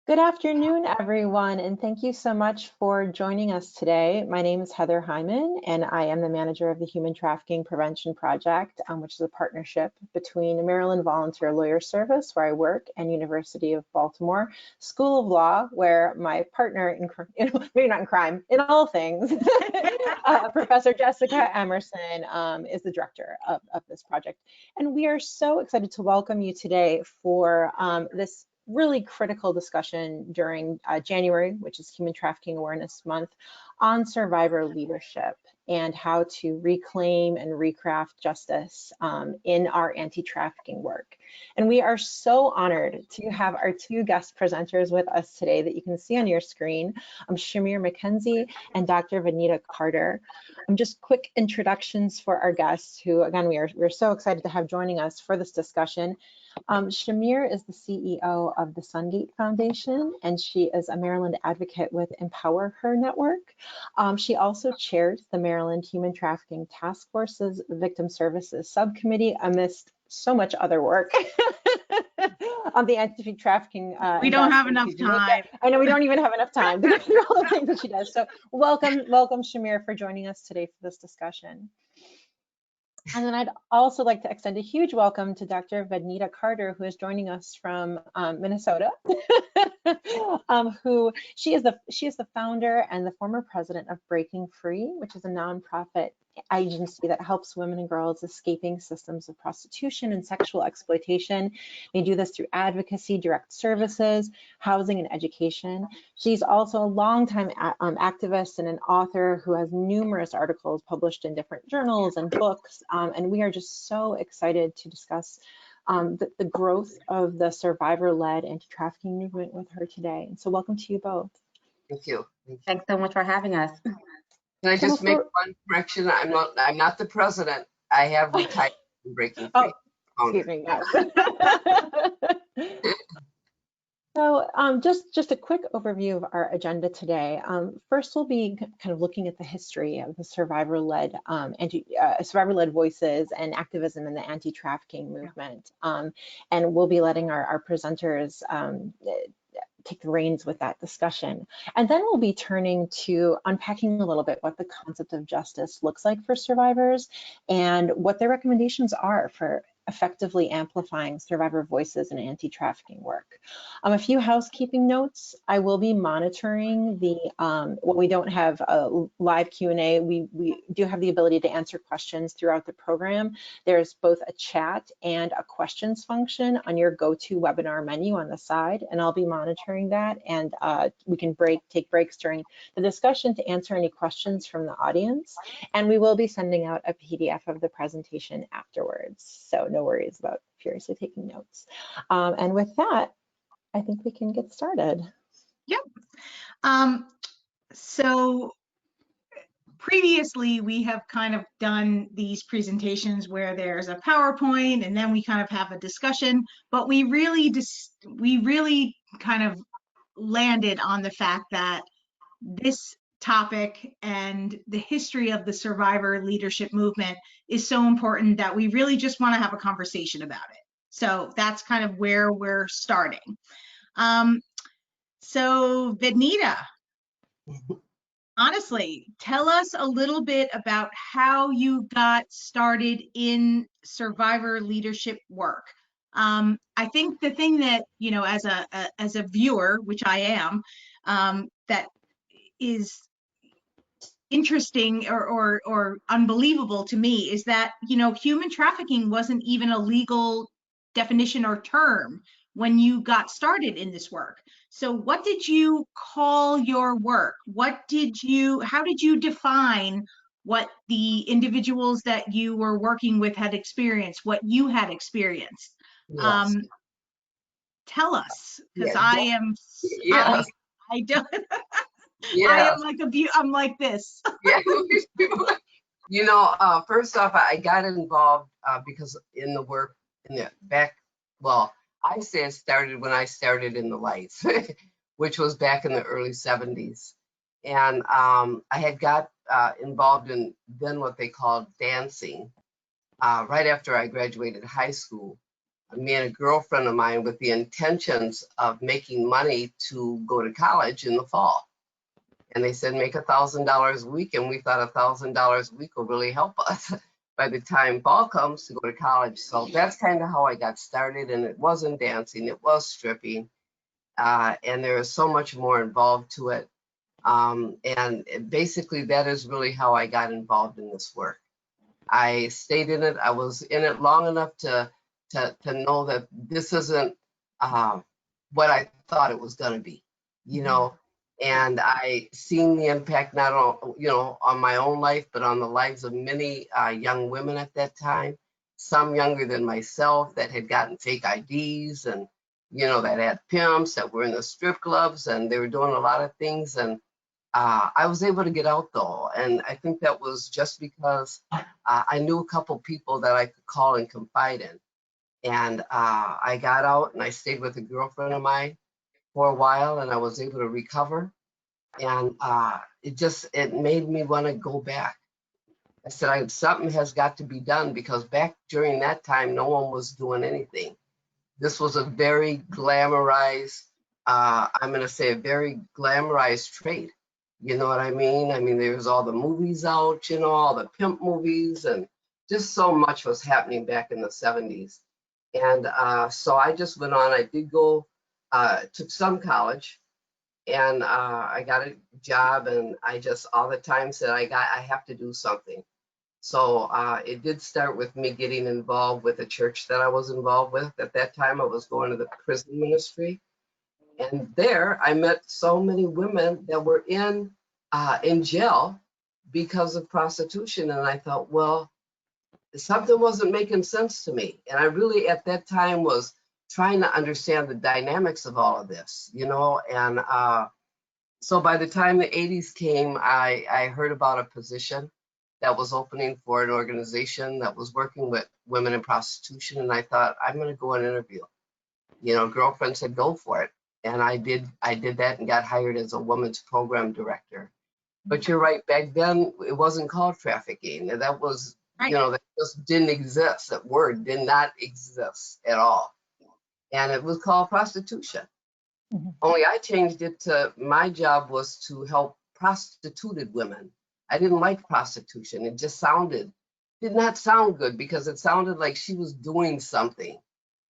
Good afternoon, everyone, and thank you so much for joining us today. My name is Heather Heiman, and I am the manager of the Human Trafficking Prevention Project, which is a partnership between Maryland Volunteer Lawyer Service, where I work, and University of Baltimore School of Law, where my partner, maybe not in crime, in all things, Professor Jessica Emerson is the director of this project. And we are so excited to welcome you today for this really critical discussion during January, which is Human Trafficking Awareness Month, on survivor leadership and how to reclaim and recraft justice in our anti-trafficking work. And we are so honored to have our two guest presenters with us today that you can see on your screen, Shamere McKenzie and Dr. Vanita Carter. Just quick introductions for our guests who, again, we're so excited to have joining us for this discussion. Shamir is the CEO of the Sungate Foundation, and she is a Maryland advocate with Empower Her Network. She also chairs the Maryland Human Trafficking Task Force's Victim Services Subcommittee amidst so much other work on the anti-trafficking. We don't have enough time. I know we don't even have enough time to go through all the things that she does. So welcome, Shamir, for joining us today for this discussion. And then I'd also like to extend a huge welcome to Dr. Vanita Carter, who is joining us from Minnesota, who she is the founder and the former president of Breaking Free, which is a nonprofit agency that helps women and girls escaping systems of prostitution and sexual exploitation. They do this through advocacy, direct services, housing, and education. She's also a longtime activist and an author who has numerous articles published in different journals and books. And we are just so excited to discuss the growth of the survivor-led anti-trafficking movement with her today. And so welcome to you both. Thank you. Thanks so much for having us. Can I just make one correction? I'm not the president. I have retired from Breaking Free. Oh, excuse me. Yes. So just a quick overview of our agenda today. First, we'll be kind of looking at the history of the survivor-led voices and activism in the anti-trafficking movement. And we'll be letting our presenters take the reins with that discussion. And then we'll be turning to unpacking a little bit what the concept of justice looks like for survivors and what their recommendations are for effectively amplifying survivor voices in anti-trafficking work. A few housekeeping notes. I will be monitoring the, what we don't have a live Q&A, we do have the ability to answer questions throughout the program. There's both a chat and a questions function on your GoToWebinar menu on the side, and I'll be monitoring that, and we can take breaks during the discussion to answer any questions from the audience, and we will be sending out a PDF of the presentation afterwards. So no worries about furiously taking notes. And with that, I think we can get started. Yep. So previously we have kind of done these presentations where there's a PowerPoint and then we kind of have a discussion, but we really kind of landed on the fact that this topic and the history of the survivor leadership movement is so important that we really just want to have a conversation about it. So that's kind of where we're starting. So Vanita, honestly, tell us a little bit about how you got started in survivor leadership work. I think the thing that, you know, as a viewer, which I am, that is interesting or unbelievable to me is that, you know, human trafficking wasn't even a legal definition or term when you got started in this work. So what did you call your work? How did you define what the individuals that you were working with had experienced, what you had experienced? Yes. Tell us, because Yeah. I don't. Yeah. I am like I'm like this. Yeah. You know, first off, I got involved because in the work I say it started when I started in the lights, which was back in the early 70s. And I had got involved in then what they called dancing right after I graduated high school. me and a girlfriend of mine with the intentions of making money to go to college in the fall. And they said, make $1,000 a week. And we thought $1,000 a week will really help us by the time fall comes to go to college. So that's kind of how I got started. And it wasn't dancing, it was stripping. And there is so much more involved to it. And basically that is really how I got involved in this work. I stayed in it. I was in it long enough to know that this isn't what I thought it was going to be, you know. And I seen the impact not on, you know, on my own life, but on the lives of many young women at that time. Some younger than myself that had gotten fake IDs, and you know, that had pimps, that were in the strip clubs, and they were doing a lot of things. And I was able to get out though, and I think that was just because I knew a couple people that I could call and confide in. And I got out and I stayed with a girlfriend of mine for a while, and I was able to recover. And it made me want to go back. I said, something has got to be done, because back during that time, no one was doing anything. This was a very glamorized, I'm going to say a very glamorized trade. You know what I mean? I mean, there's all the movies out, you know, all the pimp movies, and just so much was happening back in the 70s. And so I just went on. I did go, took some college, and I got a job, and I just all the time said, I have to do something. So it did start with me getting involved with a church that I was involved with. At that time, I was going to the prison ministry. And there I met so many women that were in jail because of prostitution. And I thought, well, something wasn't making sense to me. And I really, at that time, was trying to understand the dynamics of all of this, you know. And so by the time the 80s came, I heard about a position that was opening for an organization that was working with women in prostitution. And I thought, I'm going to go and interview. You know, girlfriend said, go for it. And I did that and got hired as a women's program director. But you're right, back then it wasn't called trafficking. That was, right. You know, that just didn't exist. That word did not exist at all. And it was called prostitution. Mm-hmm. Only I changed it to, my job was to help prostituted women. I didn't like prostitution. It just did not sound good, because it sounded like she was doing something.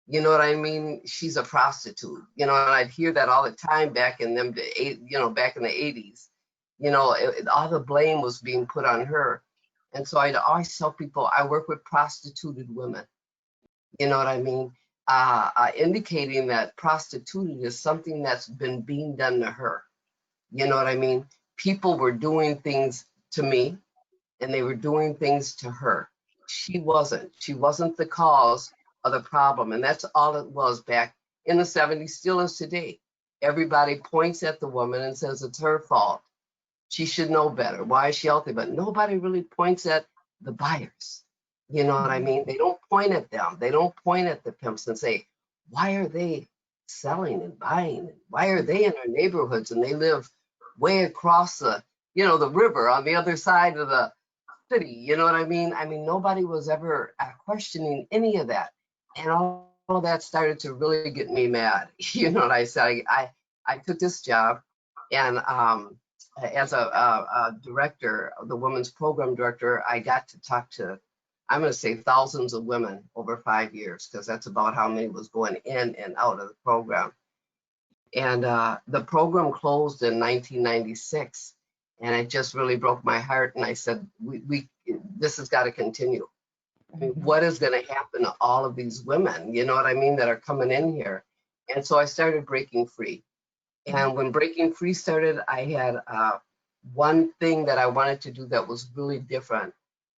You know what I mean? She's a prostitute, you know, and I'd hear that all the time back in back in the 80s. You know, all the blame was being put on her. And so I'd always tell people, I work with prostituted women. You know what I mean? Indicating that prostituted is something that's been being done to her. You know what I mean? People were doing things to me, and they were doing things to her. She wasn't the cause of the problem. And that's all it was back in the 70s, still is today. Everybody points at the woman and says it's her fault. She should know better. Why is she out there? But nobody really points at the buyers. You know what I mean? They don't point at them. They don't point at the pimps and say, why are they selling and buying? Why are they in our neighborhoods and they live way across the river on the other side of the city? You know what I mean? I mean, nobody was ever questioning any of that. And all of that started to really get me mad. You know what I said? I took this job, and as a director, the women's program director, I got to talk to, I'm going to say, thousands of women over 5 years, because that's about how many was going in and out of the program. And the program closed in 1996, and it just really broke my heart. And I said, this has got to continue. I mean, what is going to happen to all of these women, you know what I mean, that are coming in here? And so I started breaking free. And when breaking free started, I had one thing that I wanted to do that was really different.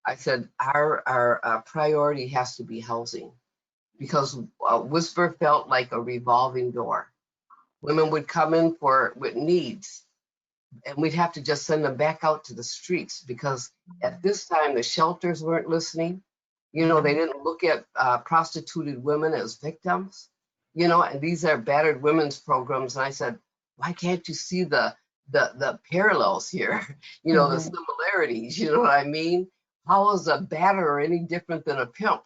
I said, our priority has to be housing, because Whisper felt like a revolving door. Women would come in with needs, and we'd have to just send them back out to the streets, because at this time the shelters weren't listening. You know, they didn't look at prostituted women as victims, you know, and these are battered women's programs. And I said, why can't you see the parallels here? You know, the similarities, you know what I mean? How is a batterer any different than a pimp?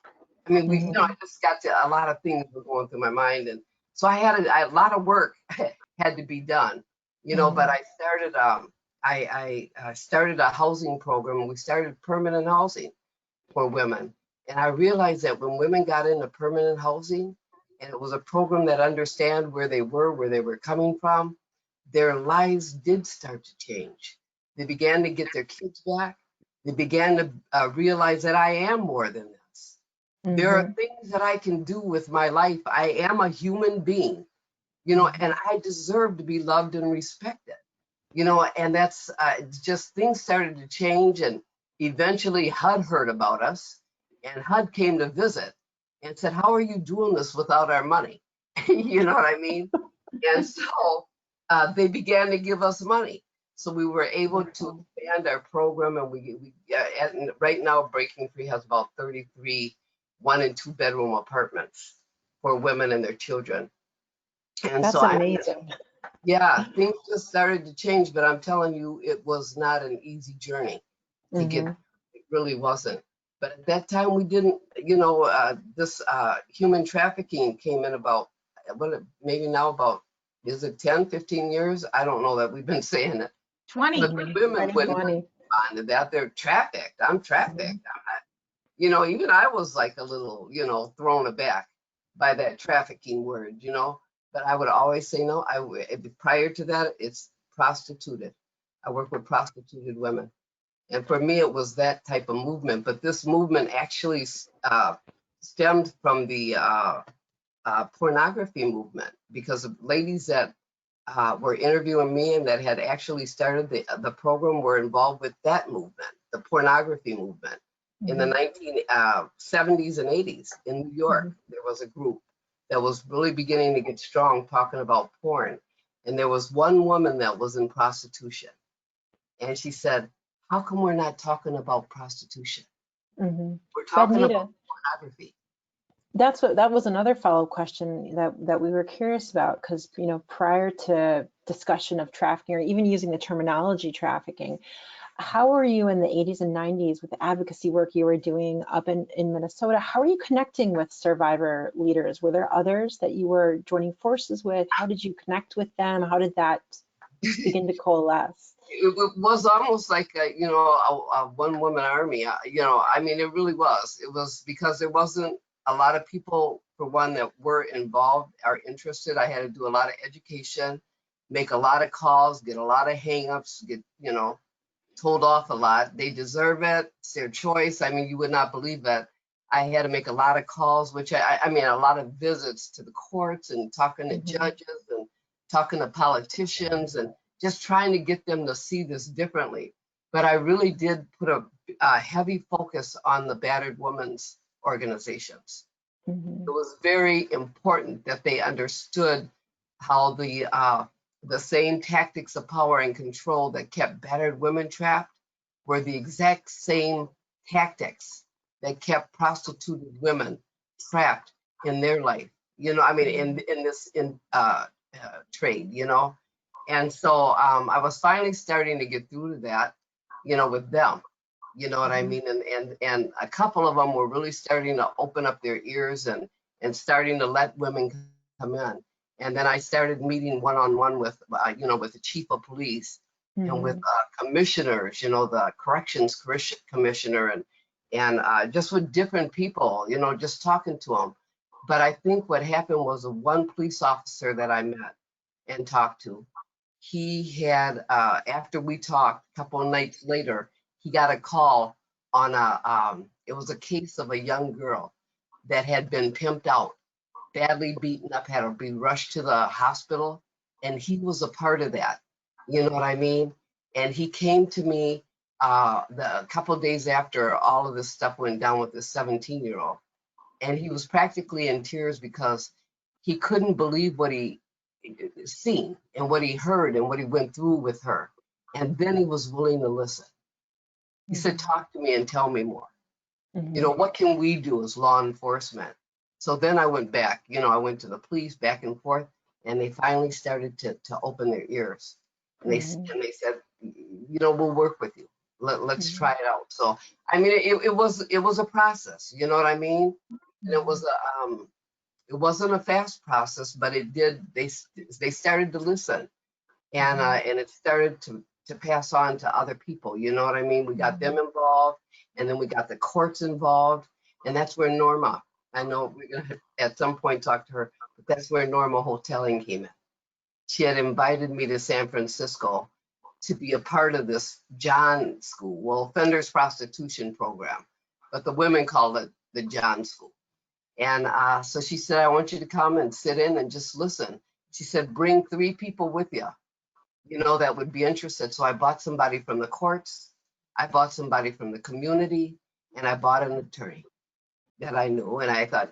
I mean, we, you know, I just got to, a lot of things were going through my mind. And so I had a lot of work had to be done, you know, but I started, I started a housing program. We started permanent housing for women. And I realized that when women got into permanent housing, and it was a program that understand where they were coming from, their lives did start to change. They began to get their kids back. They began to realize that I am more than this. There are things that I can do with my life. I am a human being, you know, and I deserve to be loved and respected, you know, and that's just things started to change. And eventually HUD heard about us, and HUD came to visit and said, how are you doing this without our money? You know what I mean? And so they began to give us money. So we were able to expand our program, and and right now Breaking Free has about 33 1- and 2-bedroom apartments for women and their children. And That's so amazing. yeah, things just started to change, but I'm telling you, it was not an easy journey to get. It really wasn't. But at that time, we didn't, you know, this human trafficking came in about, maybe now about, is it 10, 15 years? I don't know that we've been saying it. 20. But the women wouldn't respond to that. They're trafficked. I'm trafficked. You know, even I was like a little, you know, thrown aback by that trafficking word, you know. But I would always say no. Prior to that, it's prostituted. I work with prostituted women. And for me, it was that type of movement. But this movement actually stemmed from the pornography movement, because of ladies that were interviewing me and that had actually started the program were involved with that movement, the pornography movement. In the 1970s and 80s in New York, there was a group that was really beginning to get strong talking about porn. And there was one woman that was in prostitution. And she said, how come we're not talking about prostitution? We're talking about pornography. That was another follow-up question that we were curious about, because, you know, prior to discussion of trafficking, or even using the terminology trafficking, how were you in the 80s and 90s with the advocacy work you were doing up in Minnesota? How are you connecting with survivor leaders? Were there others that you were joining forces with? How did you connect with them? How did that begin to coalesce? It was almost like you know, a one-woman army. You know, I mean, it really was. It was because there wasn't a lot of people, for one, that were involved or interested. I had to do a lot of education, make a lot of calls, get a lot of hang-ups, get, you know, told off a lot. They deserve it. It's their choice. I mean, you would not believe that. I had to make a lot of calls, which I mean, a lot of visits to the courts and talking to judges and talking to politicians and just trying to get them to see this differently. But I really did put a heavy focus on the battered women's organizations. It was very important that they understood how the same tactics of power and control that kept battered women trapped were the exact same tactics that kept prostituted women trapped in their life. You know, I mean, in this trade, you know. And so I was finally starting to get through to that, you know, with them. You know what I mean? And a couple of them were really starting to open up their ears and starting to let women come in. And then I started meeting one-on-one with, you know, with the chief of police and with commissioners, you know, the corrections commissioner, and just with different people, you know, just talking to them. But I think what happened was one police officer that I met and talked to, he had, after we talked, a couple of nights later, he got a call on it was a case of a young girl that had been pimped out, badly beaten up, had to be rushed to the hospital. And he was a part of that. You know what I mean? And he came to me a couple of days after all of this stuff went down with this 17-year-old. And he was practically in tears because he couldn't believe what he seen and what he heard and what he went through with her. And then he was willing to listen. He said, talk to me and tell me more. You know, what can we do as law enforcement? So then I went back, you know, I went to the police back and forth, and they finally started to open their ears. And they said, you know, we'll work with you. Let's try it out. So, I mean, it was a process, you know what I mean? And it was it wasn't a fast process, but it did. They started to listen, and it started to pass on to other people. You know what I mean? We got them involved, and then we got the courts involved, and that's where Norma. I know we're gonna at some point talk to her, but that's where Norma Hoteling came in. She had invited me to San Francisco to be a part of this John School, well, offenders prostitution program, but the women called it the John School. And so she said, I want you to come and sit in and just listen. She said, bring 3 people with you, you know, that would be interested. So I bought somebody from the courts, I bought somebody from the community, and I bought an attorney that I knew. And I thought,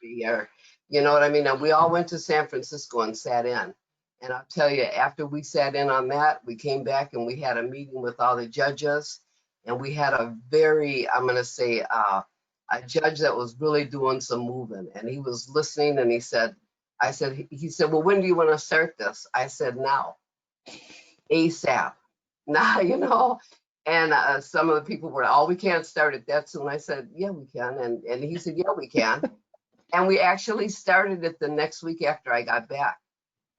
you know what I mean? And we all went to San Francisco and sat in. And I'll tell you, after we sat in on that, we came back and we had a meeting with all the judges. And we had a very, I'm going to say, a judge that was really doing some moving. And he was listening and he said, he said, well, when do you want to start this? I said, now, ASAP. Now, you know. And some of the people were, oh, we can't start it that soon. I said, yeah, we can. And he said, yeah, we can. And we actually started it the next week after I got back.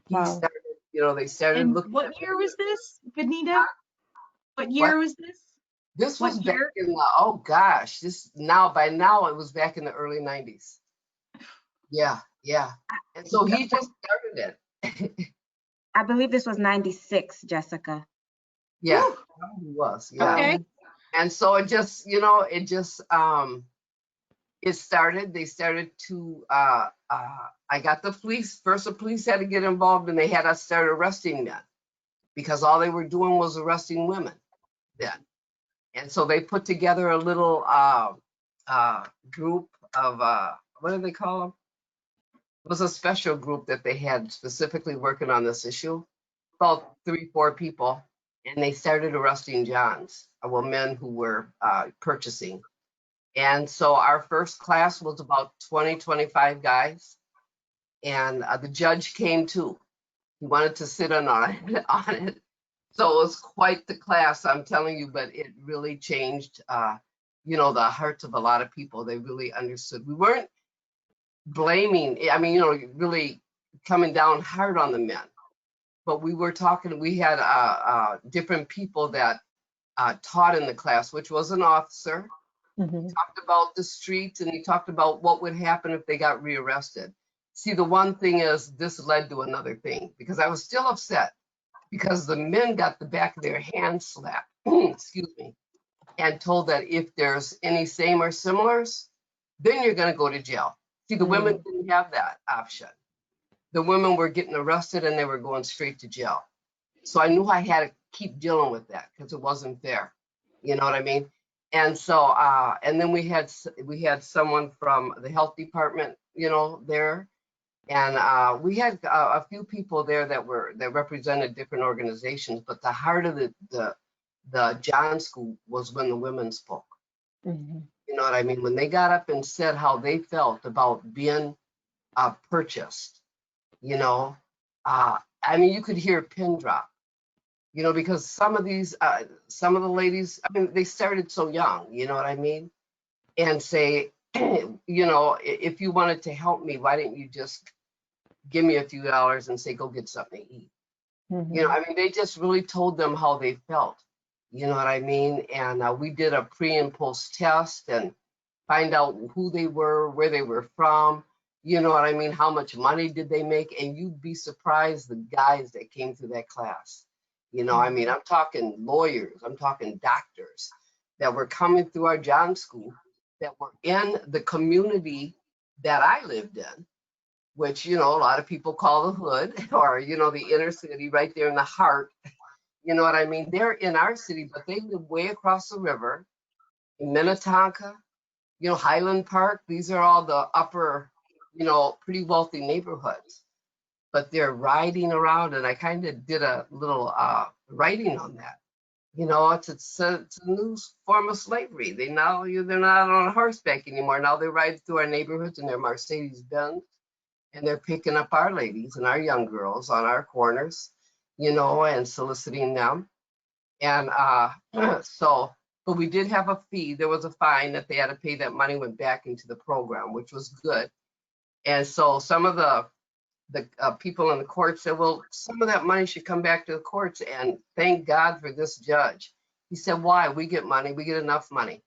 He started, you know, they started And looking. what year was this, Benita? What year was this? This was What back year? in the, oh gosh, by now it was back in the early 90s. Yeah. And so he just started it. I believe this was 96, Jessica. Yeah, he was. Yeah. Okay. And so it just, you know, it started, they started to, I got the police, first the police had to get involved and they had us start arresting men because all they were doing was arresting women then. And so they put together a little group of, what do they call them? It was a special group that they had specifically working on this issue, about 3-4 people, and they started arresting Johns, well, men who were purchasing. And so our first class was about 20-25 guys, and the judge came too. He wanted to sit in on it. So it was quite the class, I'm telling you, but it really changed, you know, the hearts of a lot of people. They really understood. We weren't blaming, I mean, you know, really coming down hard on the men, but we were talking, we had different people that taught in the class, which was an officer. He talked about the streets and he talked about what would happen if they got rearrested. See, the one thing is this led to another thing because I was still upset because the men got the back of their hand slapped, excuse me, and told that if there's any same or similars, then you're going to go to jail. See, the women didn't have that option. The women were getting arrested and they were going straight to jail. So I knew I had to keep dealing with that because it wasn't fair. You know what I mean? And so, and then we had someone from the health department, you know, there. And we had a few people there that represented different organizations, but the heart of the John School was when the women spoke. You know what I mean? When they got up and said how they felt about being purchased, you know, I mean, you could hear a pin drop, you know, because some of the ladies, I mean, they started so young, you know what I mean? And say, you know, if you wanted to help me, why didn't you just give me a few dollars and say, go get something to eat? You know, I mean, they just really told them how they felt. You know what I mean? And we did a pre and post test and find out who they were, where they were from. You know what I mean? How much money did they make? And you'd be surprised the guys that came through that class. You know, I mean, I'm talking lawyers, I'm talking doctors that were coming through our John School that were in the community that I lived in, which, you know, a lot of people call the hood or, you know, the inner city right there in the heart. You know what I mean? They're in our city, but they live way across the river in Minnetonka, you know, Highland Park. These are all the upper, you know, pretty wealthy neighborhoods. But they're riding around, and I kind of did a little writing on that. You know, it's a new form of slavery. They're not on horseback anymore. Now they ride through our neighborhoods in their Mercedes Benz, and they're picking up our ladies and our young girls on our corners, you know, and soliciting them. And so but we did have a fee. There was a fine that they had to pay. That money went back into the program, which was good. And so some of the people in the court said, well, some of that money should come back to the courts. And thank God for this judge. He said, why? We get money. We get enough money.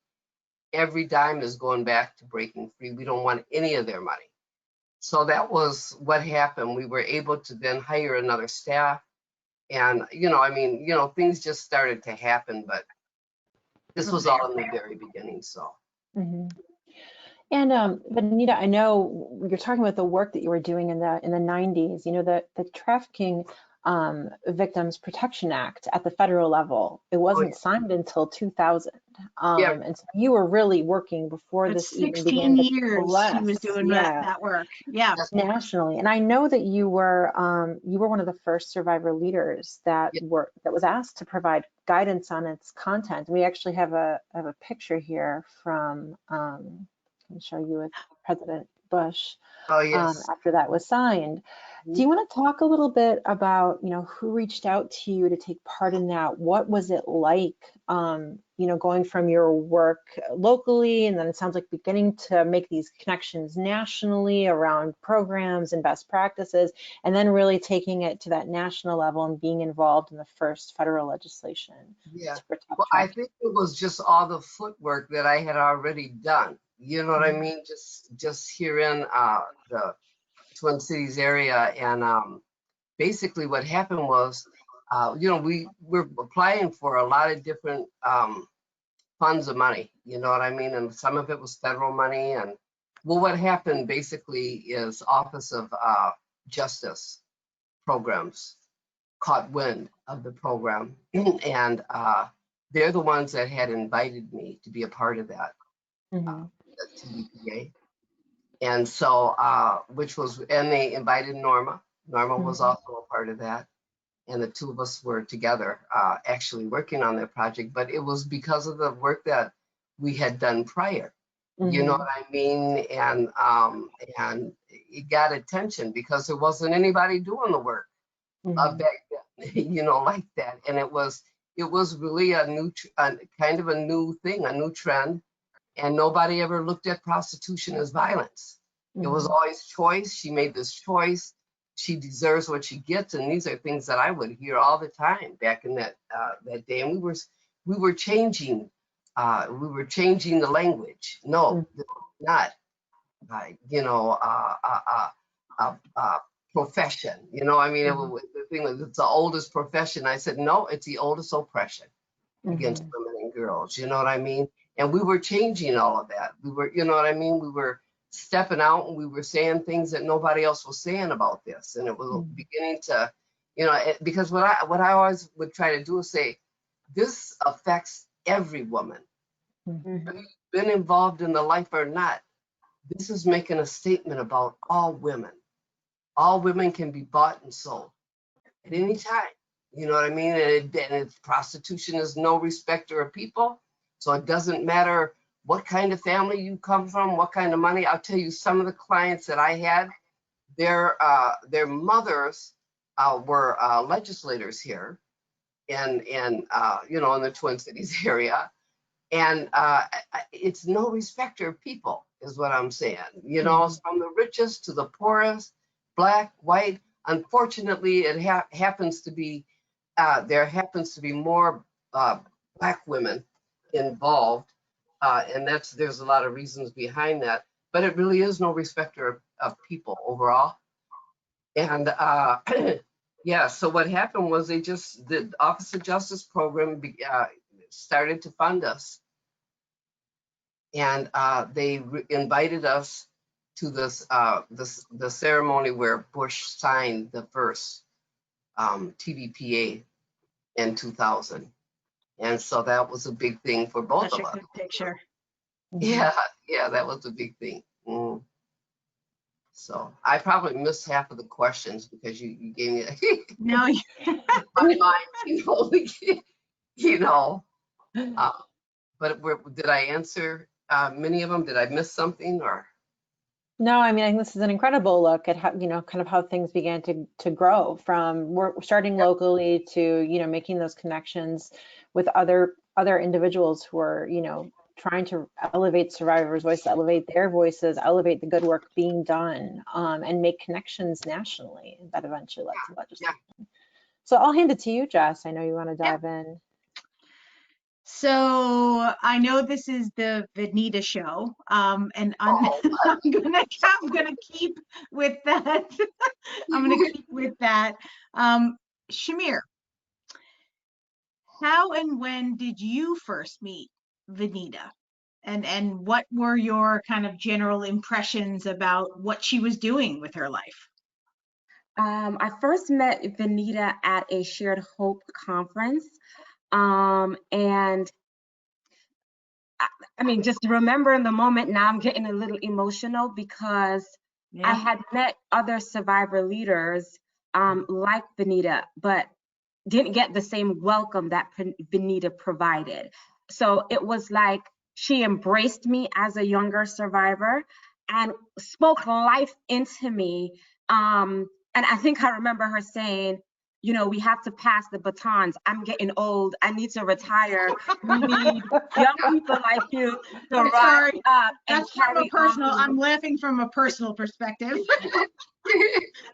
Every dime is going back to Breaking Free. We don't want any of their money. So that was what happened. We were able to then hire another staff. And, things just started to happen, but this was all in the very beginning, so. Mm-hmm. And but Anita, I know you're talking about the work that you were doing in the 90s. The Trafficking Victims Protection Act at the federal level. It wasn't signed until 2000. And so you were really working before That's this even began to 16 years coalesce. he was doing that work. Yeah. Nationally. And I know that you were one of the first survivor leaders that was asked to provide guidance on its content. We actually have a picture here from I'll show you with President Bush after that was signed. Do you want to talk a little bit about, who reached out to you to take part in that? What was it like, going from your work locally, and then it sounds like beginning to make these connections nationally around programs and best practices, and then really taking it to that national level and being involved in the first federal legislation? Yeah, well, I think it was just all the footwork that I had already done. You know what I mean? Just here in the Twin Cities area. And basically what happened was, we were applying for a lot of different funds of money, you know what I mean? And some of it was federal money. And well, what happened basically is Office of Justice programs caught wind of the program. And they're the ones that had invited me to be a part of that. TDPA. And so, and they invited Norma. Norma was also a part of that. And the two of us were together actually working on that project, but it was because of the work that we had done prior. You know what I mean? And it got attention because there wasn't anybody doing the work back then, like that. And it was really a new, kind of a new thing, a new trend. And nobody ever looked at prostitution as violence. It was always choice. She made this choice. She deserves what she gets. And these are things that I would hear all the time back in that day. And we were changing the language. No, not profession. I mean, the thing was, it's the oldest profession. I said, no, it's the oldest oppression against women and girls. You know what I mean? And we were changing all of that. We were, we were stepping out and we were saying things that nobody else was saying about this. And it was beginning to, because what I always would try to do is say, this affects every woman. Whether you've been involved in the life or not, this is making a statement about all women. All women can be bought and sold at any time. You know what I mean? And prostitution is no respecter of people. So it doesn't matter what kind of family you come from, what kind of money. I'll tell you, some of the clients that I had, their mothers were legislators here, and in the Twin Cities area, and it's no respecter of people, is what I'm saying. From the richest to the poorest, black, white. Unfortunately, it happens to be there happens to be more black women involved, and there's a lot of reasons behind that, but it really is no respecter of people overall. And so what happened was the Office of Justice program started to fund us, and they invited us to the ceremony where Bush signed the first TVPA in 2000. And so that was a big thing for both of us. Such a good picture. Yeah, that was a big thing. So I probably missed half of the questions because you gave me No, my mind, but did I answer many of them? Did I miss something or? No, I mean, I think this is an incredible look at how, kind of how things began to grow from starting locally to, making those connections with other other individuals who are, you know, trying to elevate survivors' voices, elevate their voices, elevate the good work being done, and make connections nationally that eventually led to legislation. So I'll hand it to you, Jess. I know you want to dive in. So I know this is the Vanita show, and I'm gonna keep with that. I'm gonna keep with that. Shamir, how and when did you first meet Vanita? And what were your kind of general impressions about what she was doing with her life? I first met Vanita at a Shared Hope conference. And I mean, just remembering the moment now, I'm getting a little emotional because I had met other survivor leaders like Vanita, but didn't get the same welcome that Vanita provided. So it was like she embraced me as a younger survivor and spoke life into me. And I think I remember her saying, you know, we have to pass the batons. I'm getting old. I need to retire. We need young people like you to rise up and That's from a carry personal, on. I'm laughing from a personal perspective.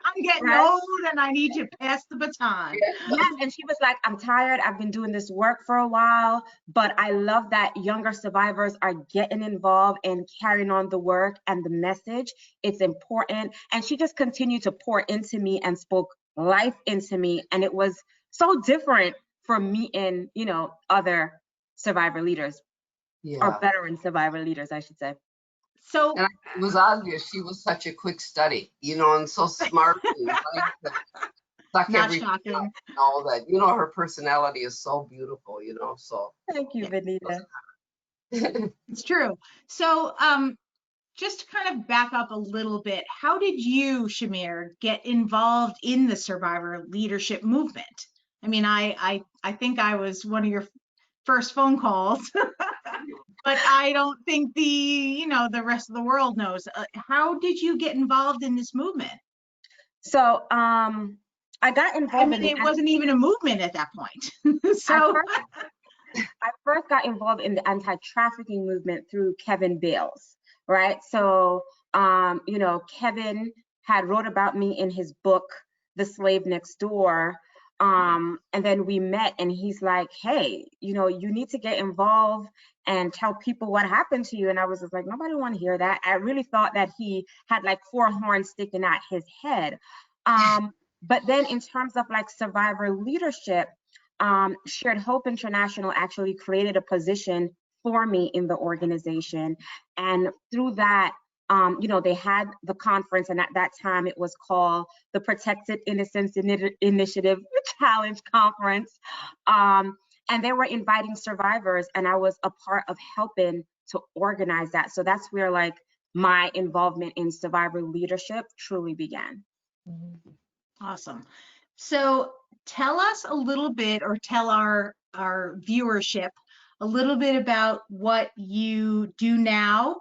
I'm getting old and I need to pass the baton. Yes, and she was like, I'm tired. I've been doing this work for a while, but I love that younger survivors are getting involved and carrying on the work and the message. It's important. And she just continued to pour into me and spoke life into me. And it was so different from meeting, you know, other survivor leaders or veteran survivor leaders, I should say. So and it was obvious she was such a quick study, you know, and so smart. And suck not everything shocking. up and all that. You know, her personality is so beautiful, you know, so. Thank you, Vanita. It's true. So just to kind of back up a little bit, how did you, Shamir, get involved in the survivor leadership movement? I mean, I think I was one of your first phone calls, but I don't think the rest of the world knows. How did you get involved in this movement? So I got involved. I mean, it wasn't even a movement at that point. So I first got involved in the anti-trafficking movement through Kevin Bales, right? So, you know, Kevin had wrote about me in his book, The Slave Next Door. And then we met and he's like, hey, you know, you need to get involved and tell people what happened to you. And I was just like, nobody want to hear that. I really thought that he had like 4 horns sticking out his head. But then in terms of like survivor leadership, Shared Hope International actually created a position for me in the organization. And through that, you know, they had the conference, and at that time it was called the Protected Innocence Initiative Challenge Conference. And they were inviting survivors, and I was a part of helping to organize that. So that's where like my involvement in survivor leadership truly began. Awesome. So tell us a little bit, or tell our viewership a little bit about what you do now,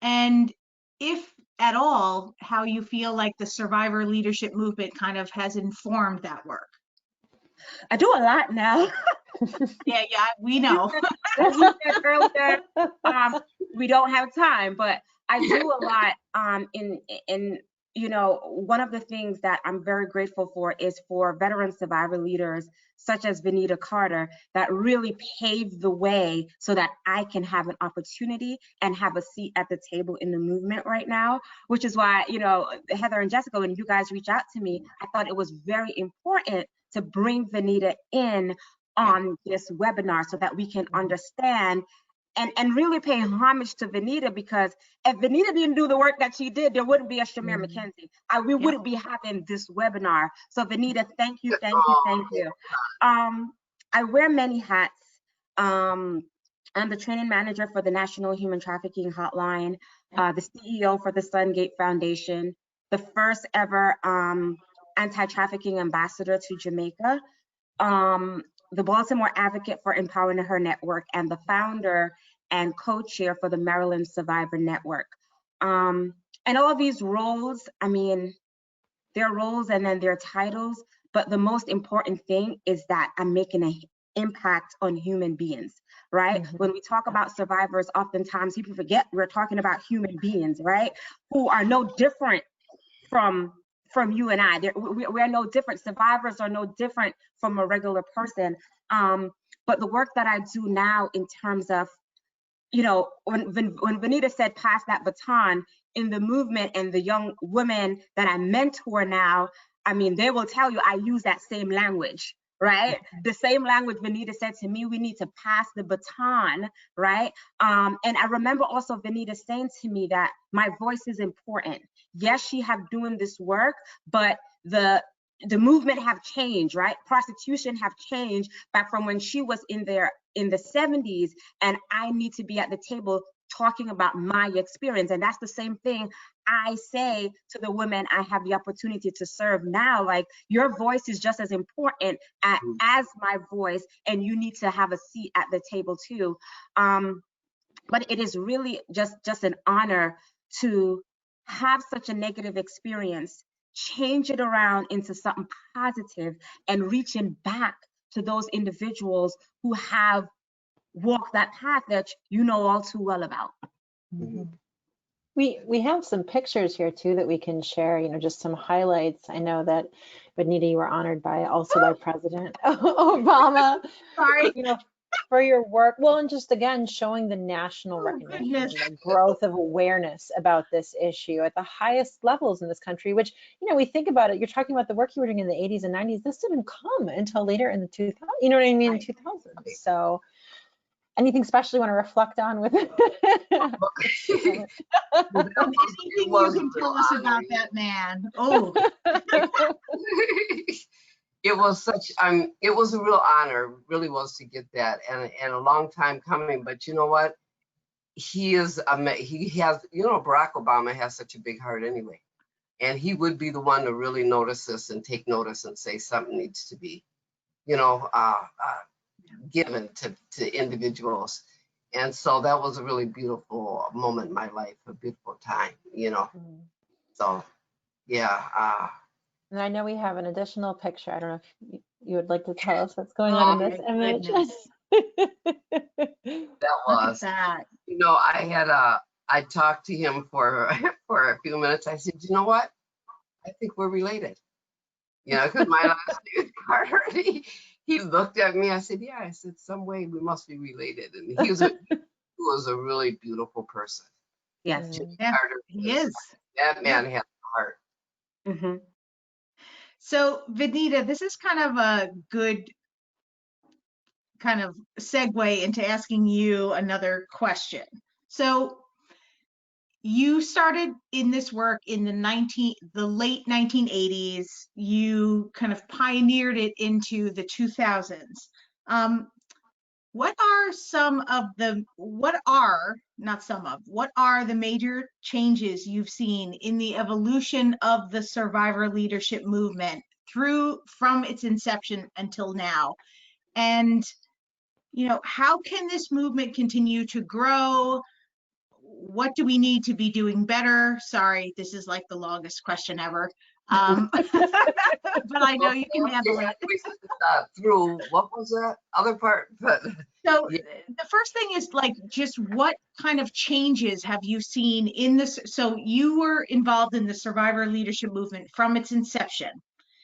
and if at all, how you feel like the survivor leadership movement kind of has informed that work. I do a lot now. Yeah, we know. As we said earlier, we don't have time, but I do a lot in you know, one of the things that I'm very grateful for is for veteran survivor leaders such as Vanita Carter that really paved the way so that I can have an opportunity and have a seat at the table in the movement right now, which is why, you know, Heather and Jessica, when you guys reach out to me, I thought it was very important to bring Vanita in on this webinar so that we can understand and really pay homage to Vanita, because if Vanita didn't do the work that she did, there wouldn't be a Shamere McKenzie. We wouldn't be having this webinar. So Vanita, thank you, thank you, thank you. I wear many hats. I'm the training manager for the National Human Trafficking Hotline, the CEO for the Sungate Foundation, the first ever anti-trafficking ambassador to Jamaica, the Baltimore advocate for empowering Her Network, and the founder and co-chair for the Maryland Survivor Network. And all of these roles, I mean, they're roles and then they're titles, but the most important thing is that I'm making an impact on human beings, right? Mhm. When we talk about survivors, oftentimes people forget we're talking about human beings, right? Who are no different from you and I. We're no different. Survivors are no different from a regular person. But the work that I do now in terms of, you know, when Vanita said pass that baton in the movement, and the young women that I mentor now, I mean, they will tell you I use that same language, right? The same language Vanita said to me, we need to pass the baton, right? And I remember also Vanita saying to me that my voice is important. Yes, she have doing this work, but the movement have changed, right? Prostitution have changed back from when she was in the 70s, and I need to be at the table talking about my experience. And that's the same thing I say to the women I have the opportunity to serve now. Like, your voice is just as important as my voice, and you need to have a seat at the table too. But it is really just an honor to have such a negative experience, change it around into something positive, and reaching back to those individuals who have walked that path that you know all too well about. Mhm. We have some pictures here too that we can share, you know, just some highlights. I know that, Vanita, you were honored by President Obama, Sorry. you know, for your work. Well, and just again, showing the national Oh, recognition, goodness. the growth of awareness about this issue at the highest levels in this country, which, you know, we think about it, you're talking about the work you were doing in the 80s and 90s. This didn't come until later in the 2000s, you know what I mean, Right. 2000s. So anything special you want to reflect on with it? Anything you can tell us about that man? Oh. It was such it was a real honor, really was, to get that, and a long time coming. But you know what, he has, you know, Barack Obama has such a big heart anyway, and he would be the one to really notice this and take notice and say something needs to be, you know, given to individuals. And so that was a really beautiful moment in my life, a beautiful time, you know. So yeah. And I know we have an additional picture. I don't know if you would like to tell us what's going on in this image. That was, that. you know, I talked to him for for a few minutes. I said, you know what? I think we're related. You know, because my last name is Carter. He looked at me. I said, yeah. I said, some way we must be related. And he was a really beautiful person. Yes. Yeah, Carter, he is. that man had a heart. Mm-hmm. So, Vanita, this is kind of a good kind of segue into asking you another question. So, you started in this work in the late 1980s. You kind of pioneered it into the 2000s. What are the major changes you've seen in the evolution of the survivor leadership movement from its inception until now? And, you know, how can this movement continue to grow? What do we need to be doing better? Sorry, this is like the longest question ever. But I know you can handle it. Through what was that other part? But So yeah. the first thing is, like, just what kind of changes have you seen in this? So you were involved in the survivor leadership movement from its inception.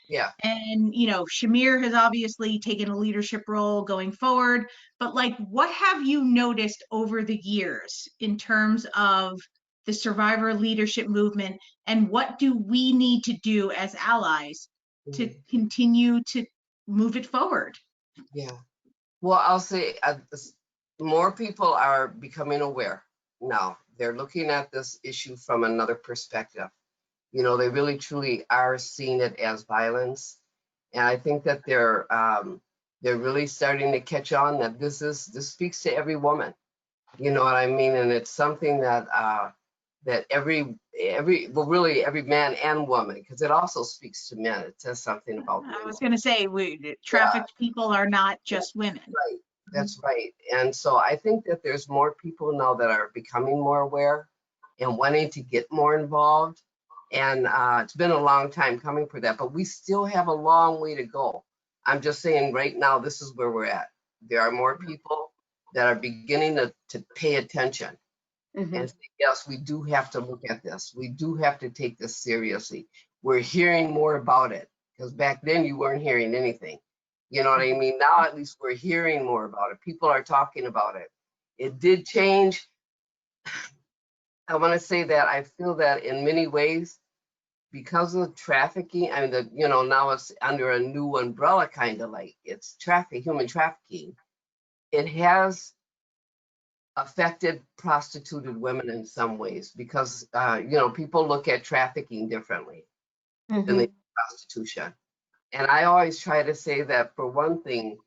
Yeah. And, you know, Shamir has obviously taken a leadership role going forward, but like, what have you noticed over the years in terms of the survivor leadership movement, and what do we need to do as allies to continue to move it forward? Yeah. Well, I'll say more people are becoming aware now. They're looking at this issue from another perspective. You know, they really truly are seeing it as violence, and I think that they're really starting to catch on that this speaks to every woman. You know what I mean? And it's something that that every man and woman, because it also speaks to men. It says something about I women. was going to say, trafficked people are not just women. Right. That's right. And so I think that there's more people now that are becoming more aware and wanting to get more involved. And it's been a long time coming for that, but we still have a long way to go. I'm just saying right now, this is where we're at. There are more people that are beginning to pay attention Mhm. and say, yes, we do have to look at this. We do have to take this seriously. We're hearing more about it, because back then you weren't hearing anything. You know what I mean? Now at least we're hearing more about it. People are talking about it. It did change. I want to say that I feel that in many ways, because of trafficking, I mean, now it's under a new umbrella, kind of like it's human trafficking. It has affected prostituted women in some ways because, people look at trafficking differently than they do prostitution. And I always try to say that, for one thing,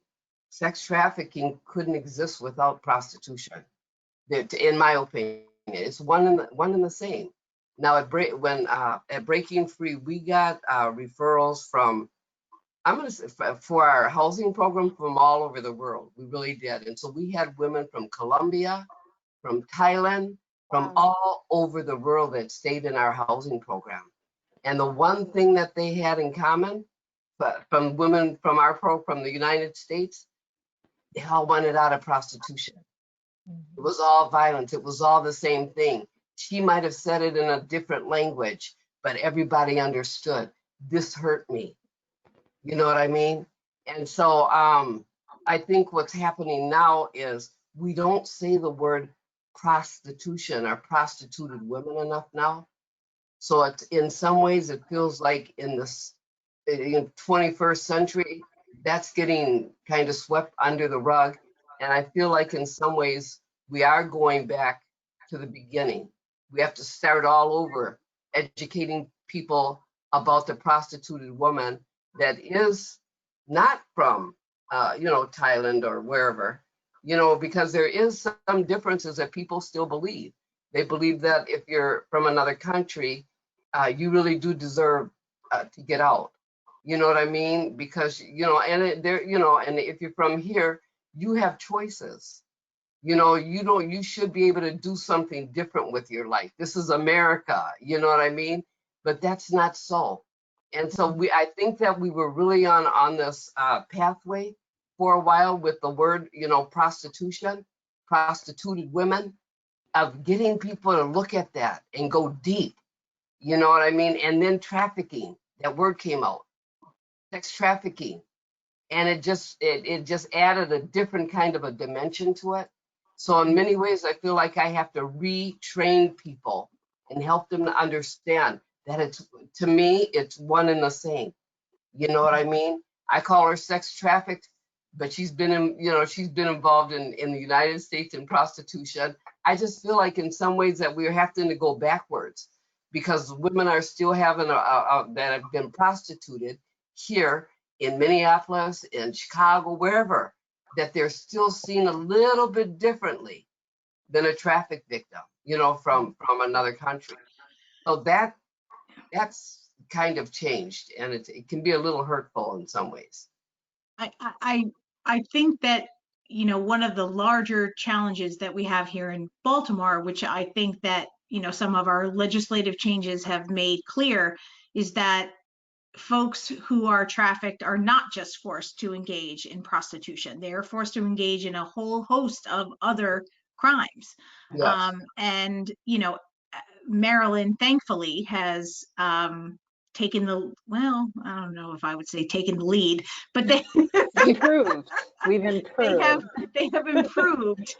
sex trafficking couldn't exist without prostitution. In my opinion, it's one and the same. Now at Breaking Free, we got referrals from, I'm going to say, for our housing program, from all over the world. We really did. And so we had women from Colombia, from Thailand, from all over the world that stayed in our housing program. And the one thing that they had in common, but from women from from the United States, they all wanted out of prostitution. It was all violence. It was all the same thing. She might have said it in a different language, but everybody understood. This hurt me. You know what I mean? And so I think what's happening now is we don't say the word prostitution or prostituted women enough now. So it's, in some ways, it feels like in the 21st century, that's getting kind of swept under the rug. And I feel like in some ways we are going back to the beginning. We have to start all over, educating people about the prostituted woman that is not from, Thailand or wherever, because there is some differences that people still believe. They believe that if you're from another country, you really do deserve to get out. You know what I mean? Because, and if you're from here, you have choices. You should be able to do something different with your life. This is America, you know what I mean? But that's not so. And so I think that we were really on this pathway for a while with the word, prostitution, prostituted women, of getting people to look at that and go deep. You know what I mean? And then trafficking, that word came out, sex trafficking. And it just added a different kind of a dimension to it. So in many ways, I feel like I have to retrain people and help them to understand that to me, it's one and the same. You know what I mean? I call her sex trafficked, but she's been involved in the United States in prostitution. I just feel like in some ways that we're having to go backwards, because women are still having that have been prostituted here in Minneapolis, in Chicago, wherever, that they're still seen a little bit differently than a traffic victim, from another country. So that's kind of changed, and it can be a little hurtful in some ways. I think that, one of the larger challenges that we have here in Baltimore, which I think that, some of our legislative changes have made clear, is that folks who are trafficked are not just forced to engage in prostitution. They are forced to engage in a whole host of other crimes. Yes. And, Maryland, thankfully, has taken I don't know if I would say taken the lead, but We've improved. They have improved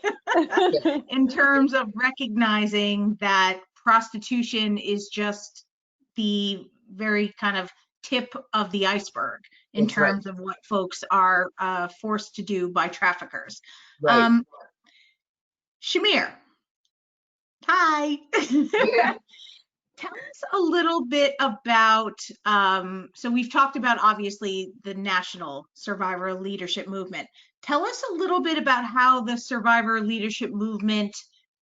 in terms of recognizing that prostitution is just the very kind of tip of the iceberg in That's terms right. of what folks are forced to do by traffickers. Right. Shamir, hi. Yeah. Tell us a little bit about, so we've talked about obviously the national survivor leadership movement. Tell us a little bit about how the survivor leadership movement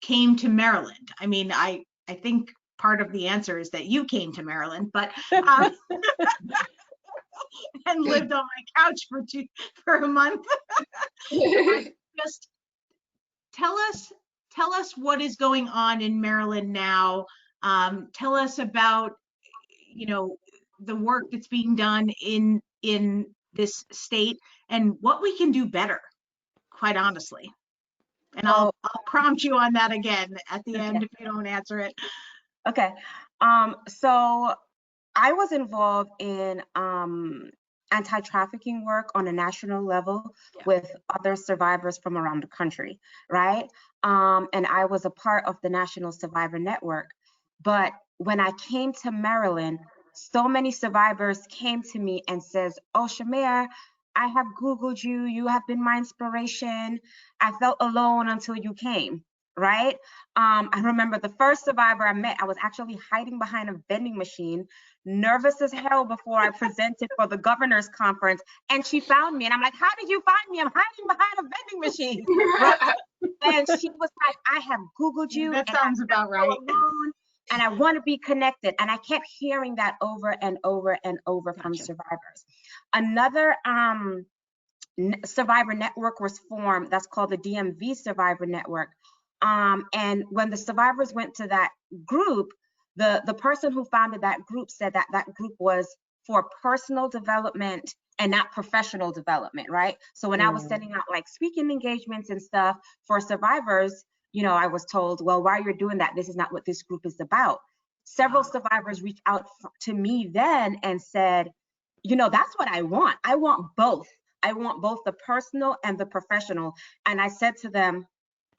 came to Maryland. I mean, I think part of the answer is that you came to Maryland, but and lived on my couch for a month. Just tell us what is going on in Maryland now. Tell us about, the work that's being done in this state and what we can do better, quite honestly. And I'll prompt you on that again at the end if you don't answer it. Okay. So I was involved in anti-trafficking work on a national level with other survivors from around the country, right? And I was a part of the National Survivor Network. But when I came to Maryland, so many survivors came to me and says, "Oh, Shamir, I have Googled you. You have been my inspiration. I felt alone until you came." Right? I remember the first survivor I met, I was actually hiding behind a vending machine, nervous as hell before I presented for the governor's conference. And she found me and I'm like, "How did you find me? I'm hiding behind a vending machine." Right? And she was like, "I have Googled you." That sounds about right. Alone, and I want to be connected. And I kept hearing that over and over and over from survivors. Another survivor network was formed that's called the Dmv Survivor Network. And when the survivors went to that group, the person who founded that group said that that group was for personal development and not professional development, right? So when I was sending out like speaking engagements and stuff for survivors, you know, I was told, "Well, while you're doing that, this is not what this group is about." Several survivors reached out to me then and said, "You know, that's what I want. I want both. I want both the personal and the professional." And I said to them,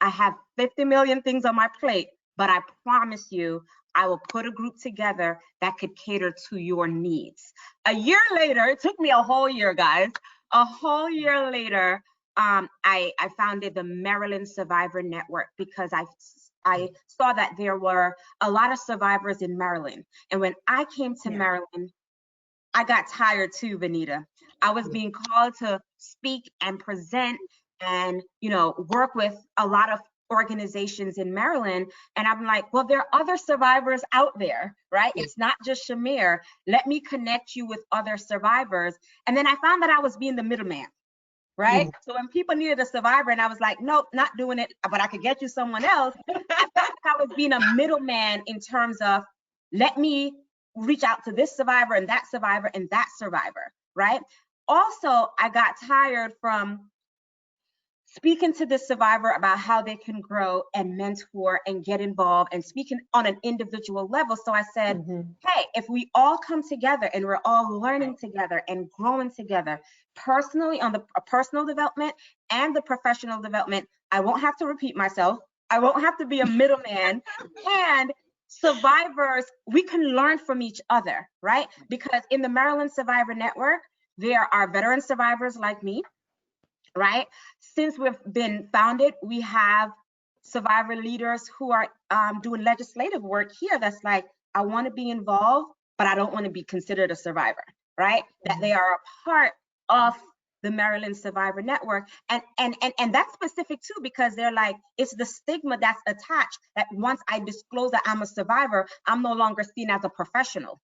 "I have 50 million things on my plate, but I promise you, I will put a group together that could cater to your needs." A year later, it took me a whole year, guys. A whole year later, I founded the Maryland Survivor Network because I saw that there were a lot of survivors in Maryland. And when I came to Maryland, I got tired too, Vanita. I was being called to speak and present and, you know, work with a lot of organizations in Maryland. And I'm like, well, there are other survivors out there, right? It's not just Shamir. Let me connect you with other survivors. And then I found that I was being the middleman, right? So when people needed a survivor and I was like, "Nope, not doing it, but I could get you someone else," I felt like I was being a middleman in terms of, let me reach out to this survivor and that survivor and that survivor, right? Also, I got tired from speaking to the survivor about how they can grow and mentor and get involved and speaking on an individual level. So I said, hey, if we all come together and we're all learning together and growing together personally on the personal development and the professional development, I won't have to repeat myself. I won't have to be a middleman. And survivors, we can learn from each other, right? Because in the Maryland Survivor Network, there are veteran survivors like me, right? Since we've been founded, we have survivor leaders who are doing legislative work here that's like, I want to be involved, but I don't want to be considered a survivor, right? That they are a part of the Maryland Survivor Network. And that's specific too, because they're like, it's the stigma that's attached that once I disclose that I'm a survivor, I'm no longer seen as a professional,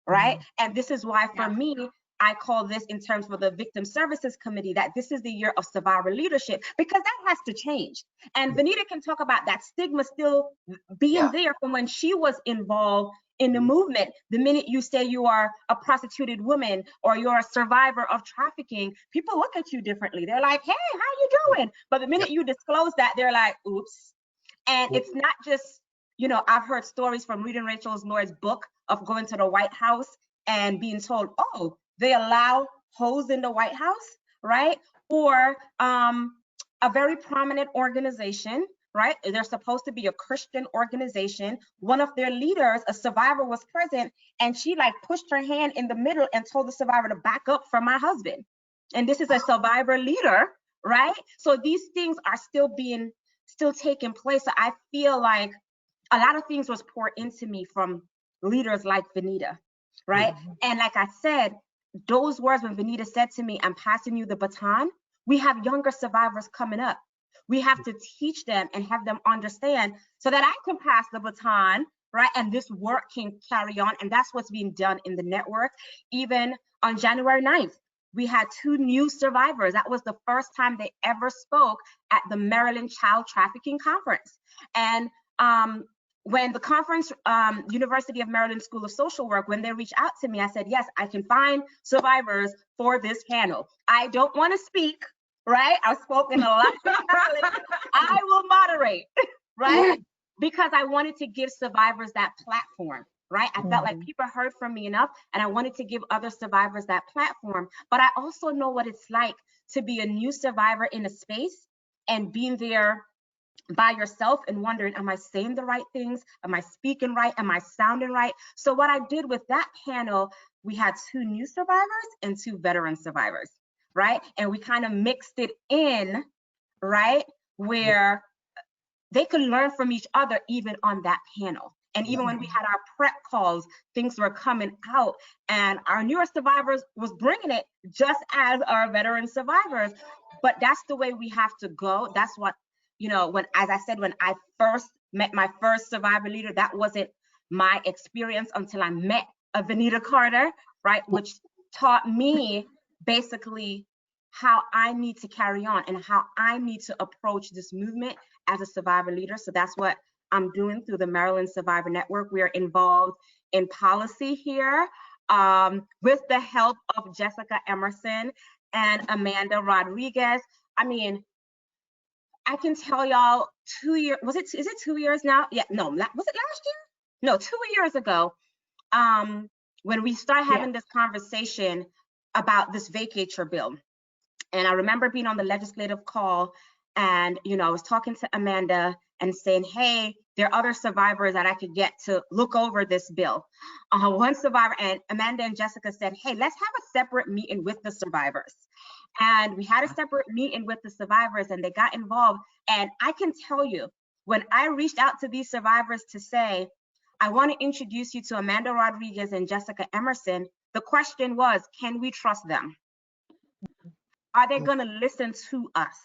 right? And this is why for me, I call this in terms of the Victim Services Committee, that this is the year of survivor leadership, because that has to change. And Vanita can talk about that stigma still being there from when she was involved in the movement. The minute you say you are a prostituted woman or you're a survivor of trafficking, people look at you differently. They're like, hey, how you doing? But the minute you disclose that, they're like, oops. And it's not just, you know, I've heard stories from reading Rachel Lloyd's book of going to the White House and being told, oh, they allow hoes in the White House, right? Or a very prominent organization, right? They're supposed to be a Christian organization. One of their leaders, a survivor, was present, and she like pushed her hand in the middle and told the survivor to back up from my husband. And this is a survivor leader, right? So these things are still taking place. So I feel like a lot of things was poured into me from leaders like Vanita, right? And like I said, those words when Vanita said to me, I'm passing you the baton, we have younger survivors coming up. We have to teach them and have them understand so that I can pass the baton, right? And this work can carry on. And that's what's being done in the network. Even on January 9th, we had 2 new survivors. That was the first time they ever spoke at the Maryland Child Trafficking Conference. And when the conference, University of Maryland School of Social Work, when they reached out to me, I said, yes, I can find survivors for this panel. I don't want to speak, right? I've spoken a lot. I will moderate, right? Because I wanted to give survivors that platform, right? I felt like people heard from me enough, and I wanted to give other survivors that platform. But I also know what it's like to be a new survivor in a space and being there by yourself and wondering, am I saying the right things? Am I speaking right? Am I sounding right? So what I did with that panel, we had 2 new survivors and 2 veteran survivors, right? And we kind of mixed it in, right? Where they could learn from each other even on that panel. And even when we had our prep calls, things were coming out, and our newer survivors was bringing it just as our veteran survivors. But that's the way we have to go. That's what, you know, when, as I said, when I first met my first survivor leader, that wasn't my experience until I met a Vanita Carter, right? Which taught me basically how I need to carry on and how I need to approach this movement as a survivor leader. So that's what I'm doing through the Maryland Survivor Network. We are involved in policy here with the help of Jessica Emerson and Amanda Rodriguez. I mean, I can tell y'all 2 years, is it 2 years now? Yeah, no, was it last year? No, 2 years ago, when we started having this conversation about this vacatur bill. And I remember being on the legislative call, and, you know, I was talking to Amanda and saying, hey, there are other survivors that I could get to look over this bill. One survivor, and Amanda and Jessica said, hey, let's have a separate meeting with the survivors. And we had a separate meeting with the survivors, and they got involved. And I can tell you, when I reached out to these survivors to say, I want to introduce you to Amanda Rodriguez and Jessica Emerson, the question was, can we trust them? Are they going to listen to us,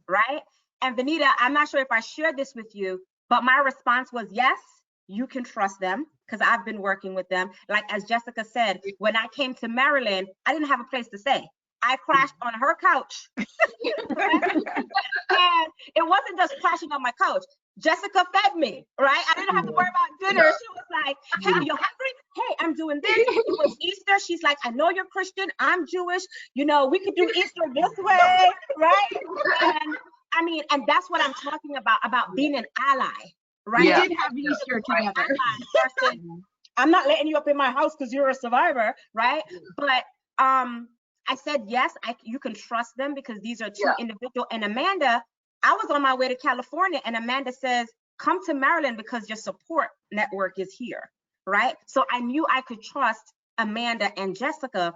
right? And Vanita, I'm not sure if I shared this with you, but my response was, yes, you can trust them, because I've been working with them. Like, as Jessica said, when I came to Maryland, I didn't have a place to stay. I crashed on her couch. And it wasn't just crashing on my couch. Jessica fed me, right? I didn't have to worry about dinner. She was like, hey, are you hungry? Hey, I'm doing this. It was Easter. She's like, I know you're Christian. I'm Jewish. You know, we could do Easter this way, right? And I mean, and that's what I'm talking about being an ally, right? We did have Easter together. I'm not letting you up in my house because you're a survivor, right? But I said, yes, you can trust them, because these are 2 individuals. And Amanda, I was on my way to California, and Amanda says, come to Maryland because your support network is here, right? So I knew I could trust Amanda and Jessica.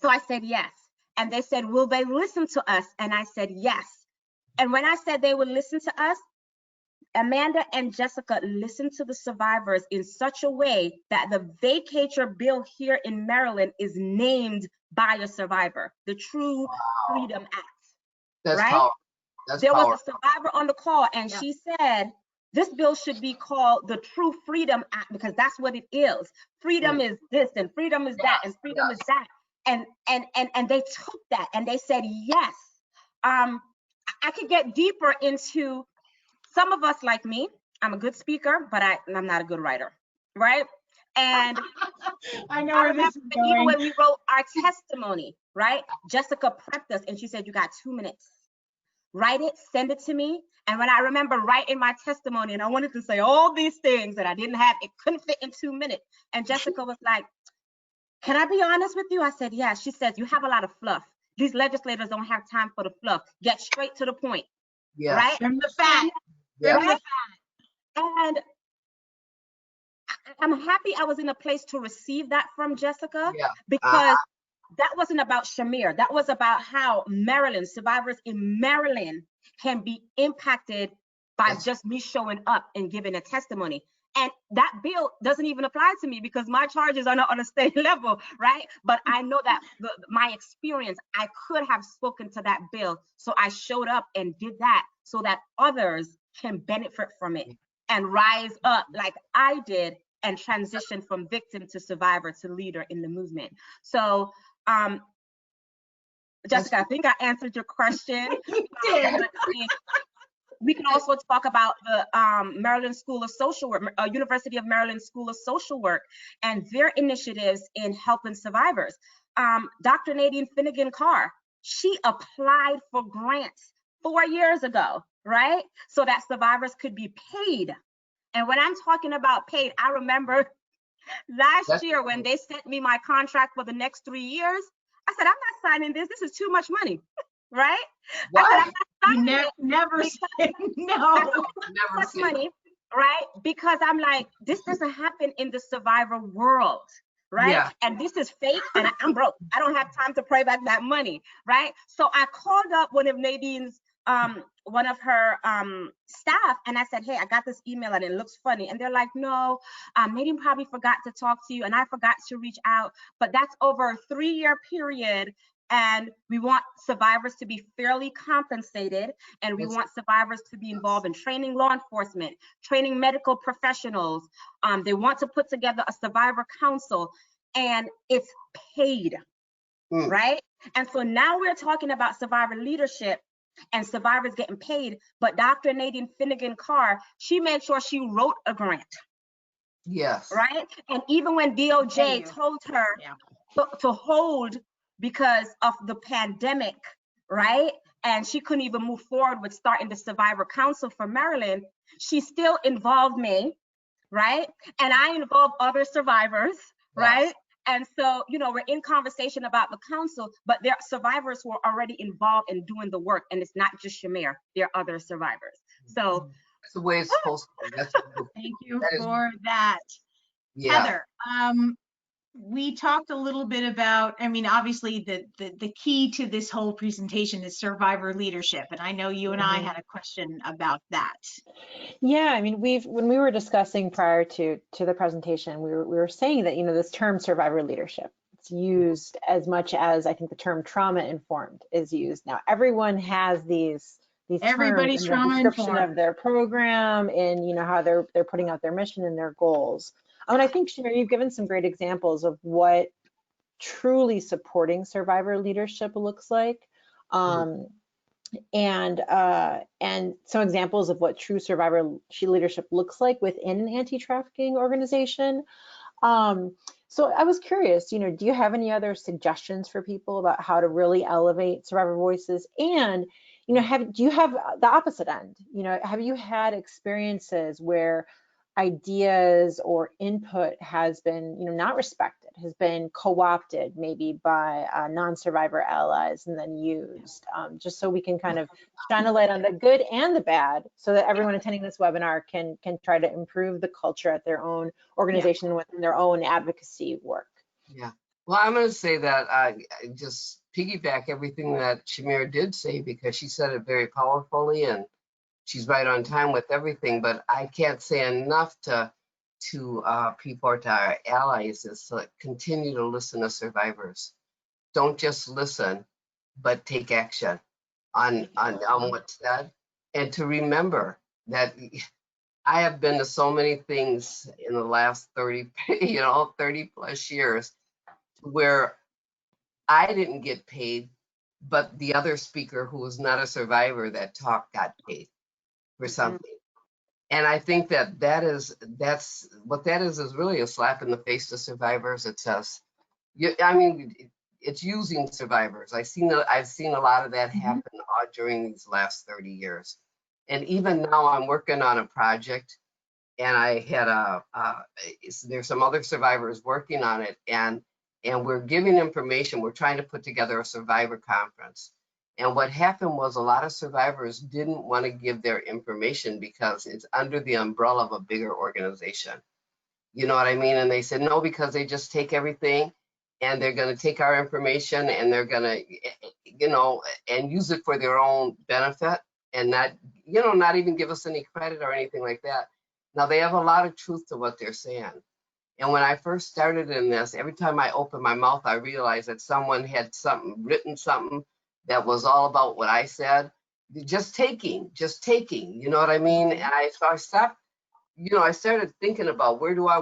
So I said, yes. And they said, will they listen to us? And I said, yes. And when I said they would listen to us, Amanda and Jessica listened to the survivors in such a way that the vacatur bill here in Maryland is named by a survivor, the True Freedom Act. That's right? powerful. That's there powerful. was a survivor on the call, and she said, this bill should be called the True Freedom Act, because that's what it is. Freedom is this, and freedom is that, and freedom is that. And they took that and they said, yes. I could get deeper into some of us, like me. I'm a good speaker, but I'm not a good writer, right? And I know where this is going. Even when we wrote our testimony, right? Jessica prepped us and she said, you got 2 minutes. Write it, send it to me. And when I remember writing my testimony, and I wanted to say all these things that I didn't have, it couldn't fit in 2 minutes. And Jessica was like, can I be honest with you? I said, yeah. She says, you have a lot of fluff. These legislators don't have time for the fluff. Get straight to the point, right? From the fat. Yeah. From the fat. And I'm happy I was in a place to receive that from Jessica, because that wasn't about Shamir. That was about how Maryland, survivors in Maryland, can be impacted by just me showing up and giving a testimony. And that bill doesn't even apply to me because my charges are not on a state level, right? But I know that my experience, I could have spoken to that bill. So I showed up and did that so that others can benefit from it and rise up like I did and transition from victim to survivor to leader in the movement. So, Jessica, I think I answered your question. You did. We can also talk about the Maryland School of Social Work, University of Maryland School of Social Work, and their initiatives in helping survivors. Dr. Nadine Finnegan Carr, she applied for grants 4 years ago, right? So that survivors could be paid. And when I'm talking about paid, I remember last year when they sent me my contract for the next 3 years, I said, I'm not signing this. This is too much money, right? What? I said, I'm not signing You it never because say no. that's too much money, right? Because I'm like, this doesn't happen in the survivor world, right? Yeah. And this is fake, and I'm broke. I don't have time to pay back that money, right? So I called up one of Nadine's, one of her staff, and I said, hey, I got this email and it looks funny. And they're like, no, Nadine probably forgot to talk to you, and I forgot to reach out. But that's over a 3-year period. And we want survivors to be fairly compensated, and we want survivors to be involved in training law enforcement, training medical professionals. They want to put together a survivor council, and it's paid, right? And so now we're talking about survivor leadership and survivors getting paid, but Dr. Nadine Finnegan-Carr, she made sure she wrote a grant. Yes. Right? And even when DOJ told her to hold because of the pandemic, right? And she couldn't even move forward with starting the Survivor Council for Maryland, she still involved me, right? And I involved other survivors, right? And so, you know, we're in conversation about the council, but there are survivors who are already involved in doing the work. And it's not just Shamir, there are other survivors. So that's the way it's supposed to be. Thank you for that. Yeah. Heather, we talked a little bit about, I mean, obviously the key to this whole presentation is survivor leadership. And I know you and I had a question about that. Yeah, I mean, when we were discussing prior to the presentation, we were saying that, you know, this term survivor leadership, it's used as much as I think the term trauma informed is used. Now, everyone has these Everybody's terms in the trauma description informed of their program, and you know how they're putting out their mission and their goals. And I think, Shamir, you've given some great examples of what truly supporting survivor leadership looks like. And some examples of what true survivor leadership looks like within an anti-trafficking organization. So I was curious, you know, do you have any other suggestions for people about how to really elevate survivor voices? And, you know, do you have the opposite end? You know, have you had experiences where ideas or input has been, you know, not respected, has been co-opted maybe by non-survivor allies and then used, just so we can kind of shine a light on the good and the bad, so that everyone attending this webinar can try to improve the culture at their own organization within their own advocacy work. Yeah. Well, I'm going to say that I just piggyback everything that Shamir did say, because she said it very powerfully and she's right on time with everything. But I can't say enough to people or to our allies is to continue to listen to survivors. Don't just listen, but take action on what's said, and to remember that I have been to so many things in the last 30 plus years where I didn't get paid, but the other speaker who was not a survivor that talked got paid for something. And I think that's what that is really a slap in the face to survivors. It says, I mean, it's using survivors. I've seen a lot of that happen during these last 30 years. And even now I'm working on a project, and I had there's some other survivors working on it, and we're giving information. We're trying to put together a survivor conference. And what happened was a lot of survivors didn't want to give their information because it's under the umbrella of a bigger organization. You know what I mean? And they said no, because they just take everything and they're going to take our information and they're going to, you know, and use it for their own benefit and not, you know, not even give us any credit or anything like that. Now, they have a lot of truth to what they're saying. And when I first started in this, every time I opened my mouth, I realized that someone had written something that was all about what I said. Just taking, you know what I mean? And I stopped, you know, I started thinking about how do I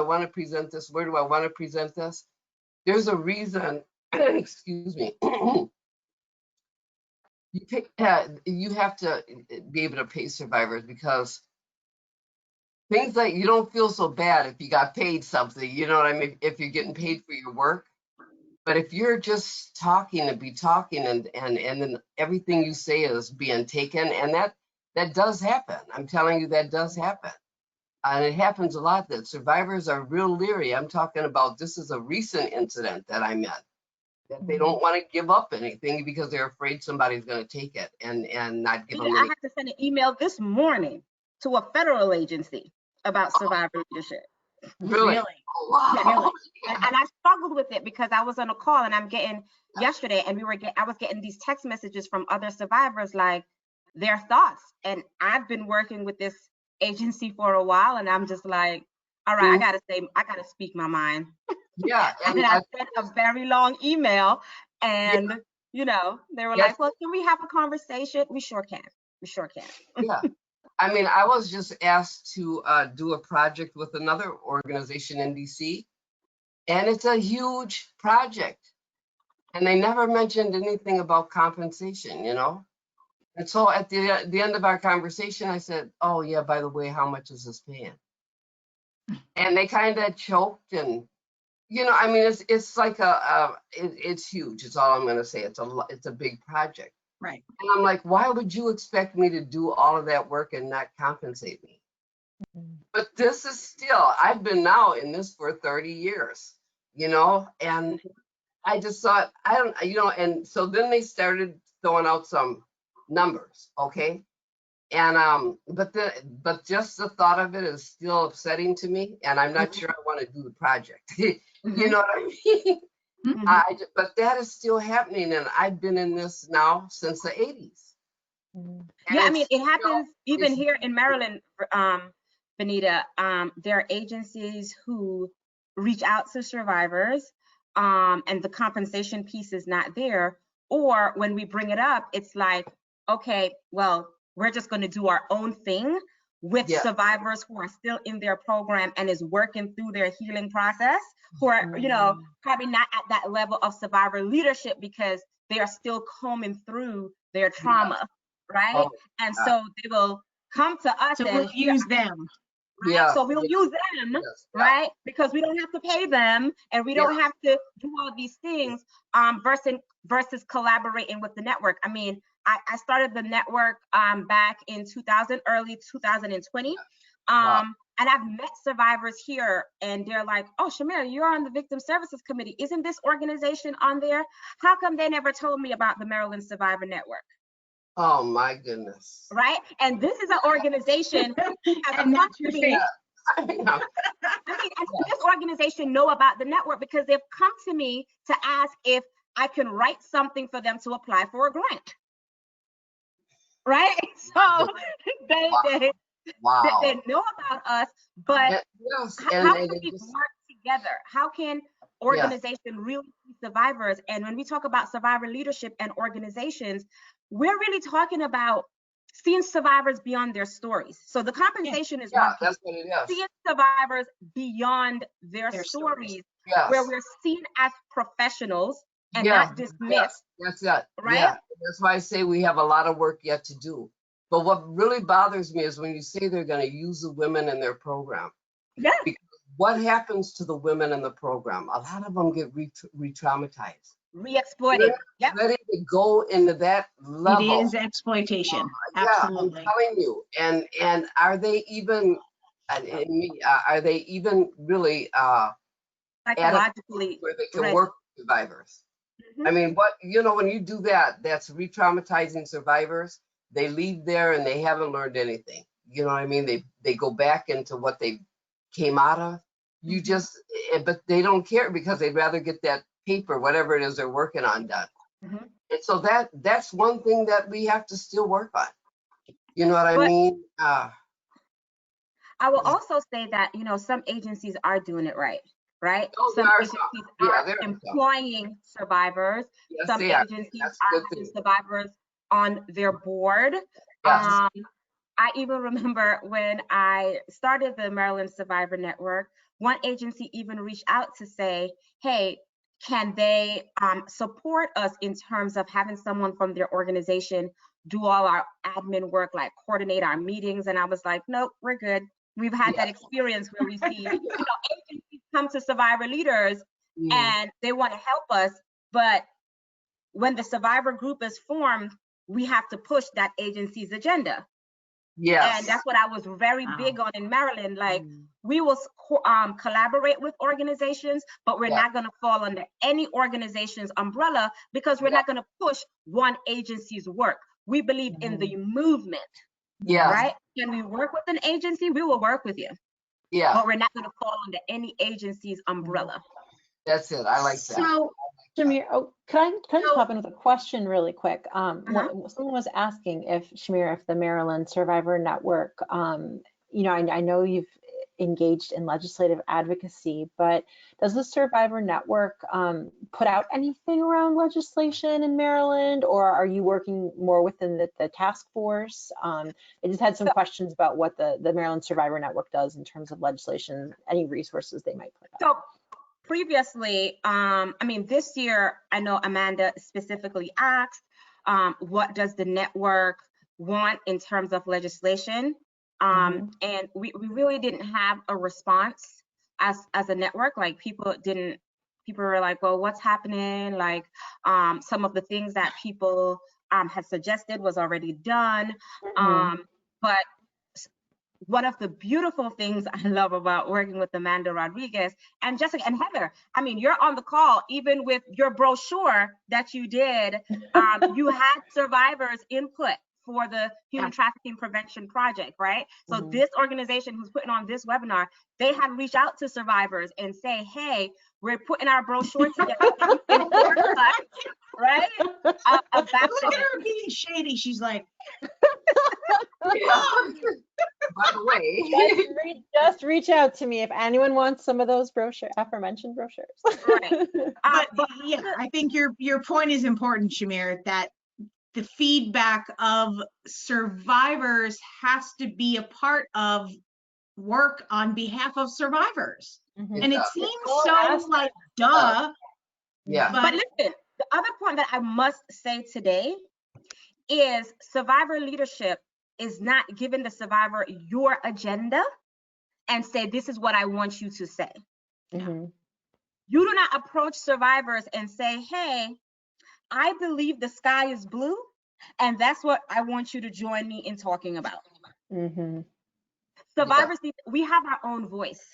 want to present this? Where do I want to present this? There's a reason, excuse me, you have to be able to pay survivors, because things like, you don't feel so bad if you got paid something, you know what I mean? If you're getting paid for your work. But if you're just talking to be talking and then everything you say is being taken, and that does happen. I'm telling you, that does happen. And it happens a lot that survivors are real leery. I'm talking about, this is a recent incident that I met, that they don't want to give up anything because they're afraid somebody's going to take it and not give them I any. had to send an email this morning to a federal agency about survivor leadership. Really? Oh, wow. Really? And I struggled with it because I was on a call and I'm getting yesterday, and I was getting these text messages from other survivors, like their thoughts. And I've been working with this agency for a while, and I'm just like, all right, I gotta speak my mind. Yeah. And I sent a very long email, and you know, they were like, well, can we have a conversation? We sure can. We sure can. Yeah. I mean, I was just asked to do a project with another organization in DC, and it's a huge project. And they never mentioned anything about compensation, you know? And so at the end of our conversation, I said, oh, yeah, by the way, how much is this paying? And they kind of choked, and, you know, I mean, it's like it's huge. It's all I'm going to say. It's a big project. Right. And I'm like, why would you expect me to do all of that work and not compensate me? But this is still, I've been now in this for 30 years, you know, and I just thought, I don't, you know, and so then they started throwing out some numbers, okay? And but just the thought of it is still upsetting to me, and I'm not sure I want to do the project. You know what I mean? But that is still happening, and I've been in this now since the 80s. Yeah, I mean, it happens even here in Maryland, Benita. There are agencies who reach out to survivors, and the compensation piece is not there. Or when we bring it up, it's like, okay, well, we're just going to do our own thing with survivors who are still in their program and is working through their healing process, who are, you know, probably not at that level of survivor leadership because they are still combing through their trauma, right? And so they will come to us So and we'll use them. Right? Yeah. So we'll use them, right? Because we don't have to pay them, and we don't have to do all these things versus collaborating with the network. I mean, I started the network back in early 2020. And I've met survivors here, and they're like, oh, Shamir, you're on the Victim Services Committee. Isn't this organization on there? How come they never told me about the Maryland Survivor Network? Oh my goodness. Right? And this is an organization and that's your face. I mean, and this organization know about the network because they've come to me to ask if I can write something for them to apply for a grant. Right? So they know about us, but how can we work together? How can organization really see survivors? And when we talk about survivor leadership and organizations, we're really talking about seeing survivors beyond their stories. So the compensation is one piece. That's what it is. Seeing survivors beyond their stories, where we're seen as professionals and not dismissed. That's it. Right? Yeah. That's why I say we have a lot of work yet to do. But what really bothers me is when you say they're going to use the women in their program. Yeah. Because what happens to the women in the program? A lot of them get re-traumatized. Re-exploited. Yeah. Ready to go into that level. It is exploitation. Absolutely. I'm telling you. And are they even really psychologically where they can work with survivors? I mean, when you do that, that's re-traumatizing survivors. They leave there and they haven't learned anything. You know what I mean? They go back into what they came out of. But they don't care because they'd rather get that paper, whatever it is they're working on, done. And so that's one thing that we have to still work on. You know what I mean? I will also say that, some agencies are doing it right. Right? Some agencies are employing survivors. Some agencies are having survivors on their board. I even remember when I started the Maryland Survivor Network, one agency even reached out to say, hey, can they support us in terms of having someone from their organization do all our admin work, like coordinate our meetings? And I was like, nope, we're good. We've had that experience where we see, agencies come to survivor leaders and they want to help us, but when the survivor group is formed, we have to push that agency's agenda. Yes. And that's what I was very big on in Maryland. Like, we will collaborate with organizations, but we're not going to fall under any organization's umbrella, because we're not going to push one agency's work. We believe in the movement. Yes. Right? Can we work with an agency? We will work with you. Yeah. But we're not going to fall under any agency's umbrella. That's it. I like that. So, Shamir, can I just pop in with a question really quick? Someone was asking if, Shamir, if the Maryland Survivor Network, you know, I know you've engaged in legislative advocacy, but does the Survivor Network put out anything around legislation in Maryland, or are you working more within the task force? I just had some questions about what the Maryland Survivor Network does in terms of legislation, any resources they might put out. So previously, I mean, this year, I know Amanda specifically asked, what does the network want in terms of legislation? And we really didn't have a response as a network. Like, people were like, well, what's happening? Like, some of the things that people had suggested was already done. But one of the beautiful things I love about working with Amanda Rodriguez and Jessica and Heather, I mean, you're on the call, even with your brochure that you did, you had survivors input for the Human Trafficking Prevention Project, right? So this organization who's putting on this webinar, they had reached out to survivors and say, hey, we're putting our brochure together, right? About her being shady, she's like, By the way, just reach out to me if anyone wants some of those aforementioned brochures. Right. but yeah, I think your point is important, Shamir, that the feedback of survivors has to be a part of work on behalf of survivors. And it seems so like duh. Yeah. But listen, the other point that I must say today is survivor leadership is not giving the survivor your agenda and say, this is what I want you to say. You do not approach survivors and say, hey, I believe the sky is blue, and that's what I want you to join me in talking about. Survivors, we have our own voice,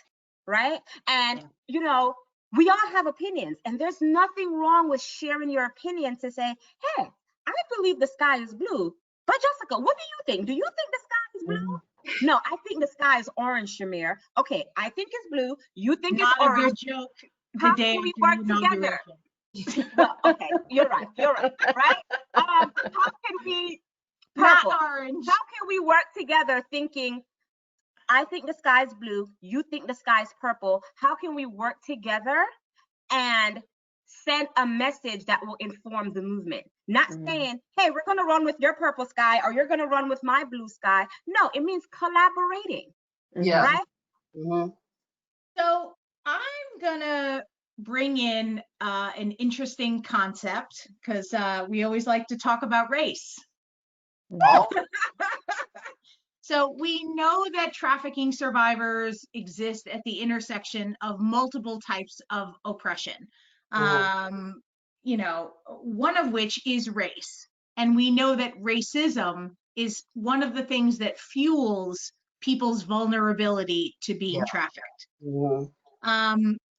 right? And, you know, we all have opinions, and there's nothing wrong with sharing your opinion to say, hey, I believe the sky is blue, but Jessica, what do you think? Do you think the sky is blue? No, I think the sky is orange, Shamir. Okay, I think it's blue. You think it's orange. Not a good joke. How can we work together? Well, okay, you're right, right? How can we, purple, not orange. How can we work together thinking, I think the sky's blue, you think the sky's purple. How can we work together and send a message that will inform the movement? Not saying, hey, we're gonna run with your purple sky or you're gonna run with my blue sky. No, it means collaborating, right? So I'm gonna bring in an interesting concept, because we always like to talk about race. So we know that trafficking survivors exist at the intersection of multiple types of oppression. You know, one of which is race. And we know that racism is one of the things that fuels people's vulnerability to being trafficked.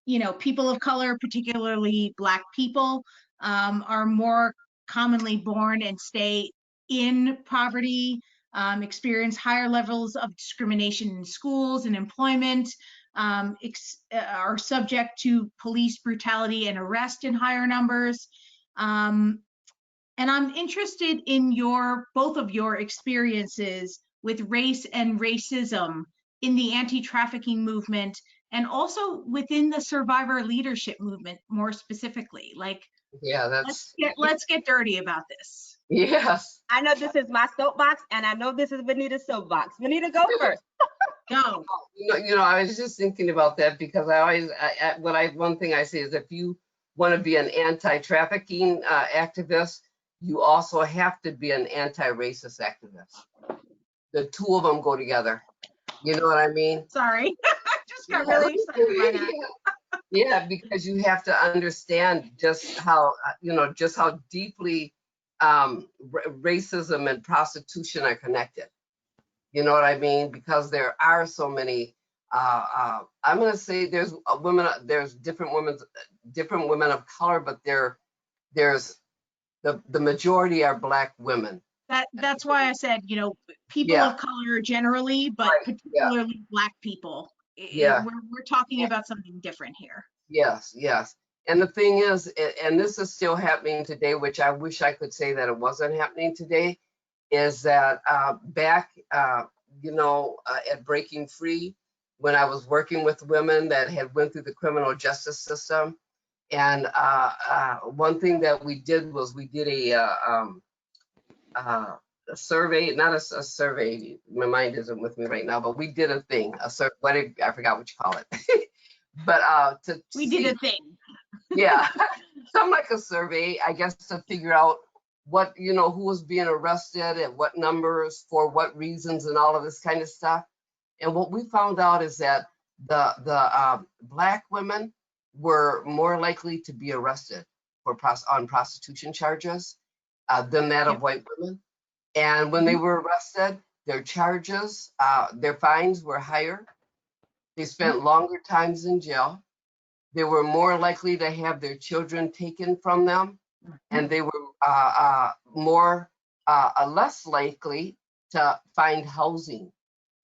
You know, people of color, particularly Black people, are more commonly born and stay in poverty, experience higher levels of discrimination in schools and employment, are subject to police brutality and arrest in higher numbers. And I'm interested in both of your experiences with race and racism in the anti-trafficking movement, and also within the survivor leadership movement more specifically. Like, let's get dirty about this. Yes. I know this is my soapbox, and I know this is Vanita's soapbox. Vanita, go first. Go. You know, I was just thinking about that, because one thing I say is, if you want to be an anti-trafficking activist, you also have to be an anti-racist activist. The two of them go together. You know what I mean? Sorry, I just got really excited by that. Yeah, because you have to understand just how, just how deeply racism and prostitution are connected. You know what I mean? Because there are so many. I'm going to say there's different women of color, but there's the majority are Black women. That's why I said, people Yeah. of color generally, but Right. Yeah. particularly Black people. Yeah. We're talking about something different here. Yes, yes. And the thing is, and this is still happening today, which I wish I could say that it wasn't happening today, is that back, at Breaking Free, when I was working with women that had went through the criminal justice system, and one thing that we did was we did a survey, not a survey, my mind isn't with me right now, but we did a thing, I forgot what you call it. But we did a thing. Yeah, something like a survey, I guess, to figure out what, who was being arrested and what numbers for what reasons and all of this kind of stuff. And what we found out is that the Black women were more likely to be arrested on prostitution charges than that of white women. And when they were arrested, their charges, their fines were higher. They spent longer times in jail. They were more likely to have their children taken from them, and they were less likely to find housing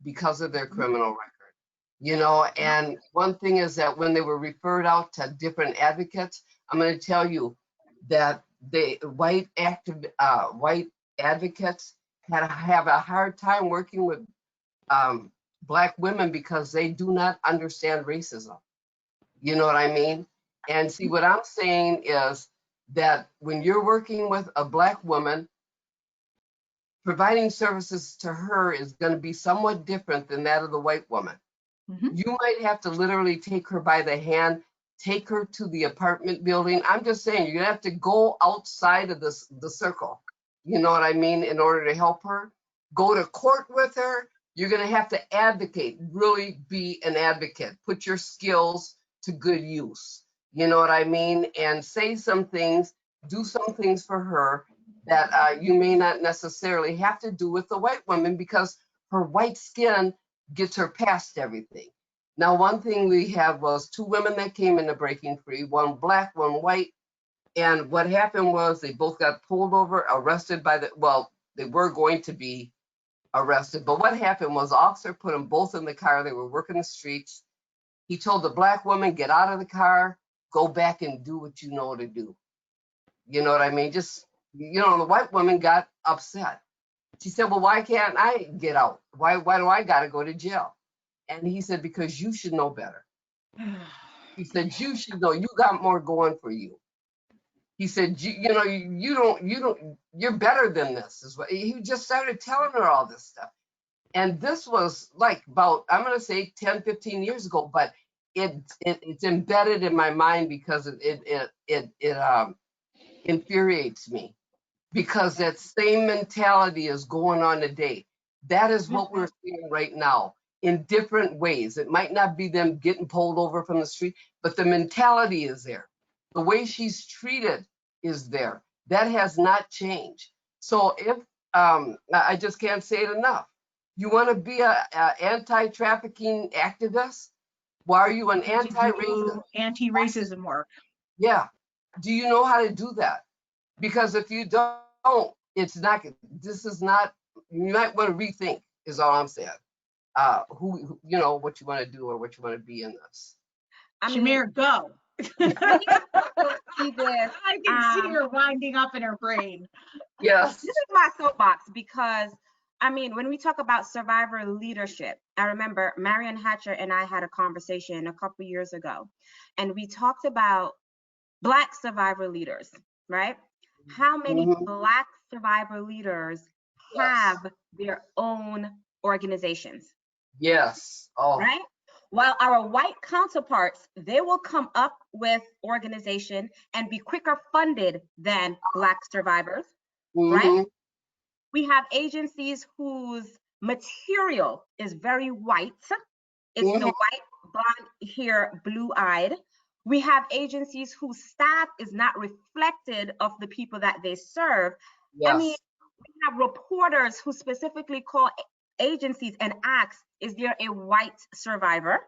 because of their criminal record. And one thing is that when they were referred out to different advocates, I'm going to tell you that the white advocates have a hard time working with Black women because they do not understand racism. You know what I mean? And see, what I'm saying is that when you're working with a Black woman, providing services to her is going to be somewhat different than that of the white woman. You might have to literally take her by the hand, take her to the apartment building. I'm just saying, you're going to have to go outside of the circle. You know what I mean? In order to help her, go to court with her. You're going to have to advocate, really be an advocate, put your skills to good use. You know what I mean? And say some things, do some things for her that you may not necessarily have to do with the white woman because her white skin gets her past everything. Now, one thing we had was 2 women that came into Breaking Free, one Black, one white. And what happened was they both got pulled over, arrested they were going to be arrested. But what happened was the officer put them both in the car. They were working the streets. He told the Black woman, get out of the car, go back and do what you know to do. You know what I mean? Just, the white woman got upset. She said, well, why can't I get out? Why do I got to go to jail? And he said, because you should know better. He said, you should know, you got more going for you. He said, you're better than this. Is what he just started telling her all this stuff. And this was like about, I'm going to say 10, 15 years ago, but it's embedded in my mind because it infuriates me because that same mentality is going on today. That is what we're seeing right now in different ways. It might not be them getting pulled over from the street, but the mentality is there. The way she's treated is there. That has not changed. So if, I just can't say it enough. You want to be an anti-trafficking activist? Why are you an anti-racist? Anti-racism work. Yeah. Do you know how to do that? Because if you don't, you might want to rethink, is all I'm saying. What you want to do or what you want to be in this. Shamir, go. I can see her winding up in her brain. Yes. This is my soapbox because, when we talk about survivor leadership, I remember Marian Hatcher and I had a conversation a couple years ago, and we talked about Black survivor leaders, right? How many Black survivor leaders have their own organizations? Yes. Oh. Right? While our white counterparts, they will come up with organization and be quicker funded than Black survivors, right? We have agencies whose material is very white. It's the white, blonde hair, blue-eyed. We have agencies whose staff is not reflected of the people that they serve. I mean, Yes. we have reporters who specifically call agencies and ask, is there a white survivor?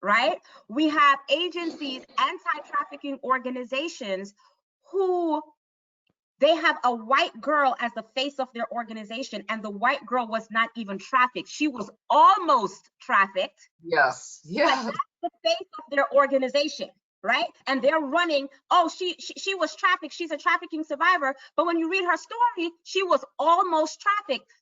Right? We have agencies, anti-trafficking organizations who they have a white girl as the face of their organization, and the white girl was not even trafficked. She was almost trafficked. Yes. But Yes. that's the face of their organization, right? And they're running, oh, she was trafficked. She's a trafficking survivor. But when you read her story, she was almost trafficked.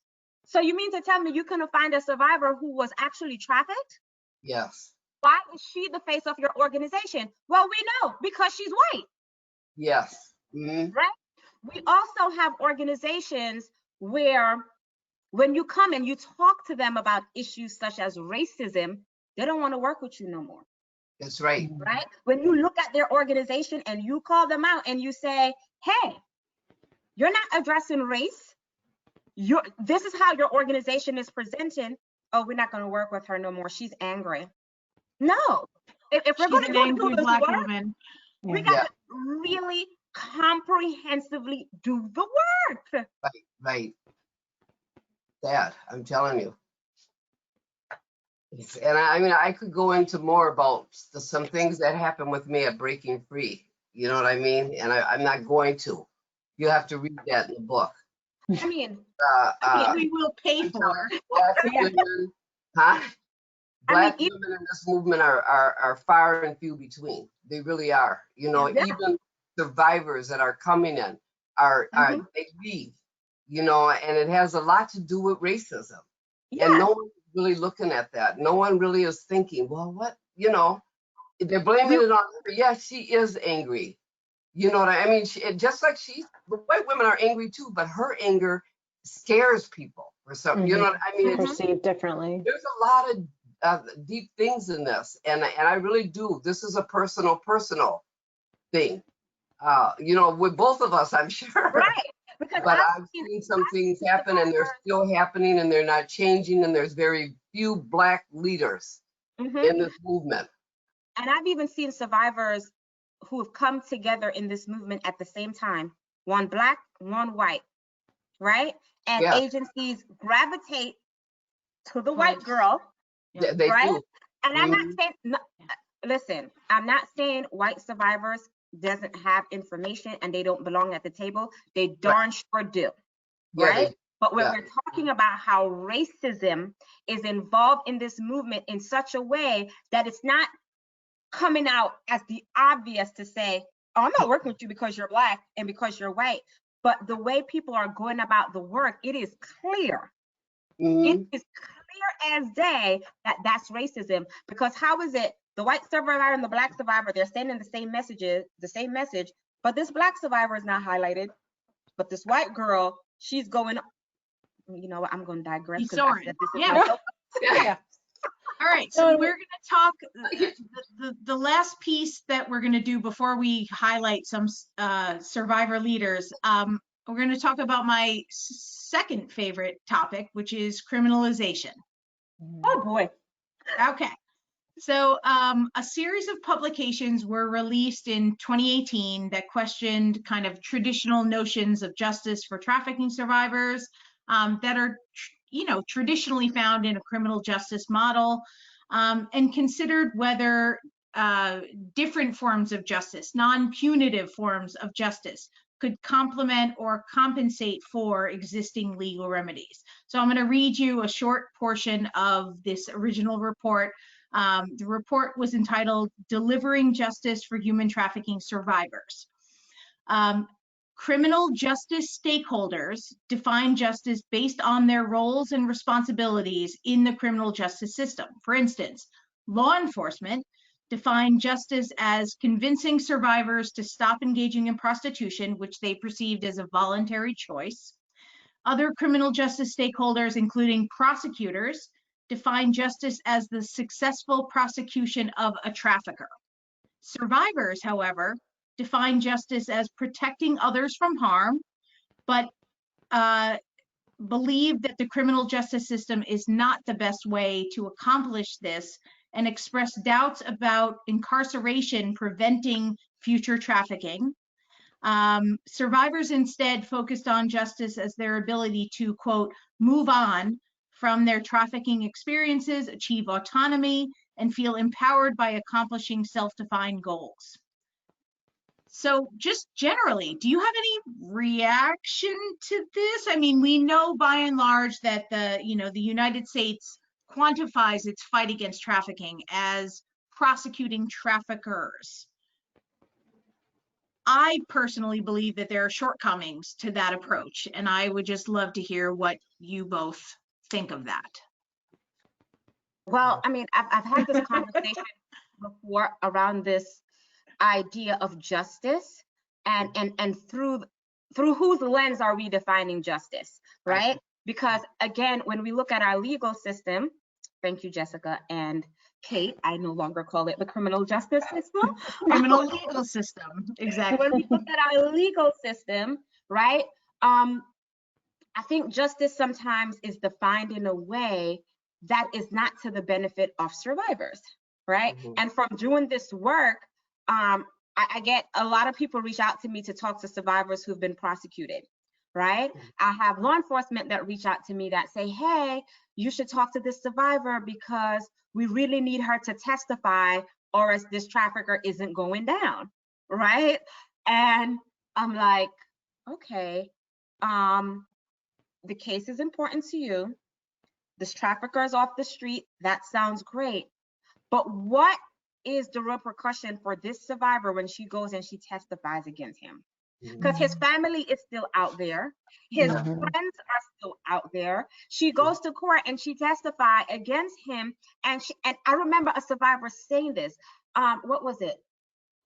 So you mean to tell me you couldn't find a survivor who was actually trafficked? Yes. Why is she the face of your organization? Well, we know, because she's white. Yes. Mm-hmm. Right? We also have organizations where when you come and you talk to them about issues such as racism, they don't want to work with you no more. That's right. Right? When you look at their organization and you call them out and you say, hey, you're not addressing race. This is how your organization is presenting. Oh, we're not going to work with her no more. She's angry. No. If we're going to do this Black work, woman. we got to really comprehensively do the work. Right. That, I'm telling you. And I mean, I could go into more about some things that happened with me at Breaking Free. You know what I mean? And I'm not going to. You have to read that in the book. I mean, We will pay for. Black women, huh? Black women in this movement are far and few between. They really are. You know, even survivors that are coming in are they leave. You know, and it has a lot to do with racism. Yeah. And no one's really looking at that. No one really is thinking, well, what, you know, they're blaming it on her. Yeah, she is angry. You know what I mean? Just like the white women are angry too, but her anger scares people or something. You know what I mean? It's perceived differently. There's a lot of deep things in this, and I really do. This is a personal thing. You know, with both of us, I'm sure. Right. Because but I've seen some things happen, and they're still happening, and they're not changing, and there's very few Black leaders in this movement. And I've even seen survivors who have come together in this movement at the same time, one Black, one white, right? And agencies gravitate to the white girl, they right? do. And I'm not saying, listen, I'm not saying white survivors doesn't have information and they don't belong at the table. They darn sure do, right? But when we're talking about how racism is involved in this movement in such a way that it's not coming out as the obvious to say, oh, I'm not working with you because you're Black and because you're white. But the way people are going about the work, it is clear. It is clear as day that that's racism. Because how is it the white survivor and the Black survivor, they're sending the same message, but this Black survivor is not highlighted. But this white girl, she's going, you know what, I'm going to digress. All right, so we're going to talk the last piece that we're going to do before we highlight some survivor leaders. We're going to talk about my second favorite topic, which is criminalization. Oh boy. Okay. So a series of publications were released in 2018 that questioned kind of traditional notions of justice for trafficking survivors that are, you know, traditionally found in a criminal justice model, and considered whether different forms of justice, non-punitive forms of justice, could complement or compensate for existing legal remedies. So I'm going to read you a short portion of this original report. The report was entitled Delivering Justice for Human Trafficking Survivors. Criminal justice stakeholders define justice based on their roles and responsibilities in the criminal justice system. For instance, law enforcement define justice as convincing survivors to stop engaging in prostitution, which they perceived as a voluntary choice. Other criminal justice stakeholders, including prosecutors, define justice as the successful prosecution of a trafficker. Survivors, however, define justice as protecting others from harm, but believe that the criminal justice system is not the best way to accomplish this, and expressed doubts about incarceration preventing future trafficking. Survivors instead focused on justice as their ability to, quote, move on from their trafficking experiences, achieve autonomy, and feel empowered by accomplishing self-defined goals. So just generally, do you have any reaction to this? I mean, we know by and large that the United States quantifies its fight against trafficking as prosecuting traffickers. I personally believe that there are shortcomings to that approach, and I would just love to hear what you both think of that. Well, I mean, I've had this conversation before around this idea of justice and through whose lens are we defining justice, right? Because again, when we look at our legal system, thank you, Jessica and Kate, I no longer call it the criminal justice system. Criminal legal system, exactly. When we look at our legal system, right? I think justice sometimes is defined in a way that is not to the benefit of survivors, right? Mm-hmm. And from doing this work, I get a lot of people reach out to me to talk to survivors who've been prosecuted, right? I have law enforcement that reach out to me that say, hey, you should talk to this survivor because we really need her to testify or else this trafficker isn't going down, right? And I'm like, okay, the case is important to you. This trafficker is off the street. That sounds great. But what is the repercussion for this survivor when she goes and she testifies against him? Because his family is still out there. His friends are still out there. She goes to court and she testifies against him. And I remember a survivor saying this. What was it?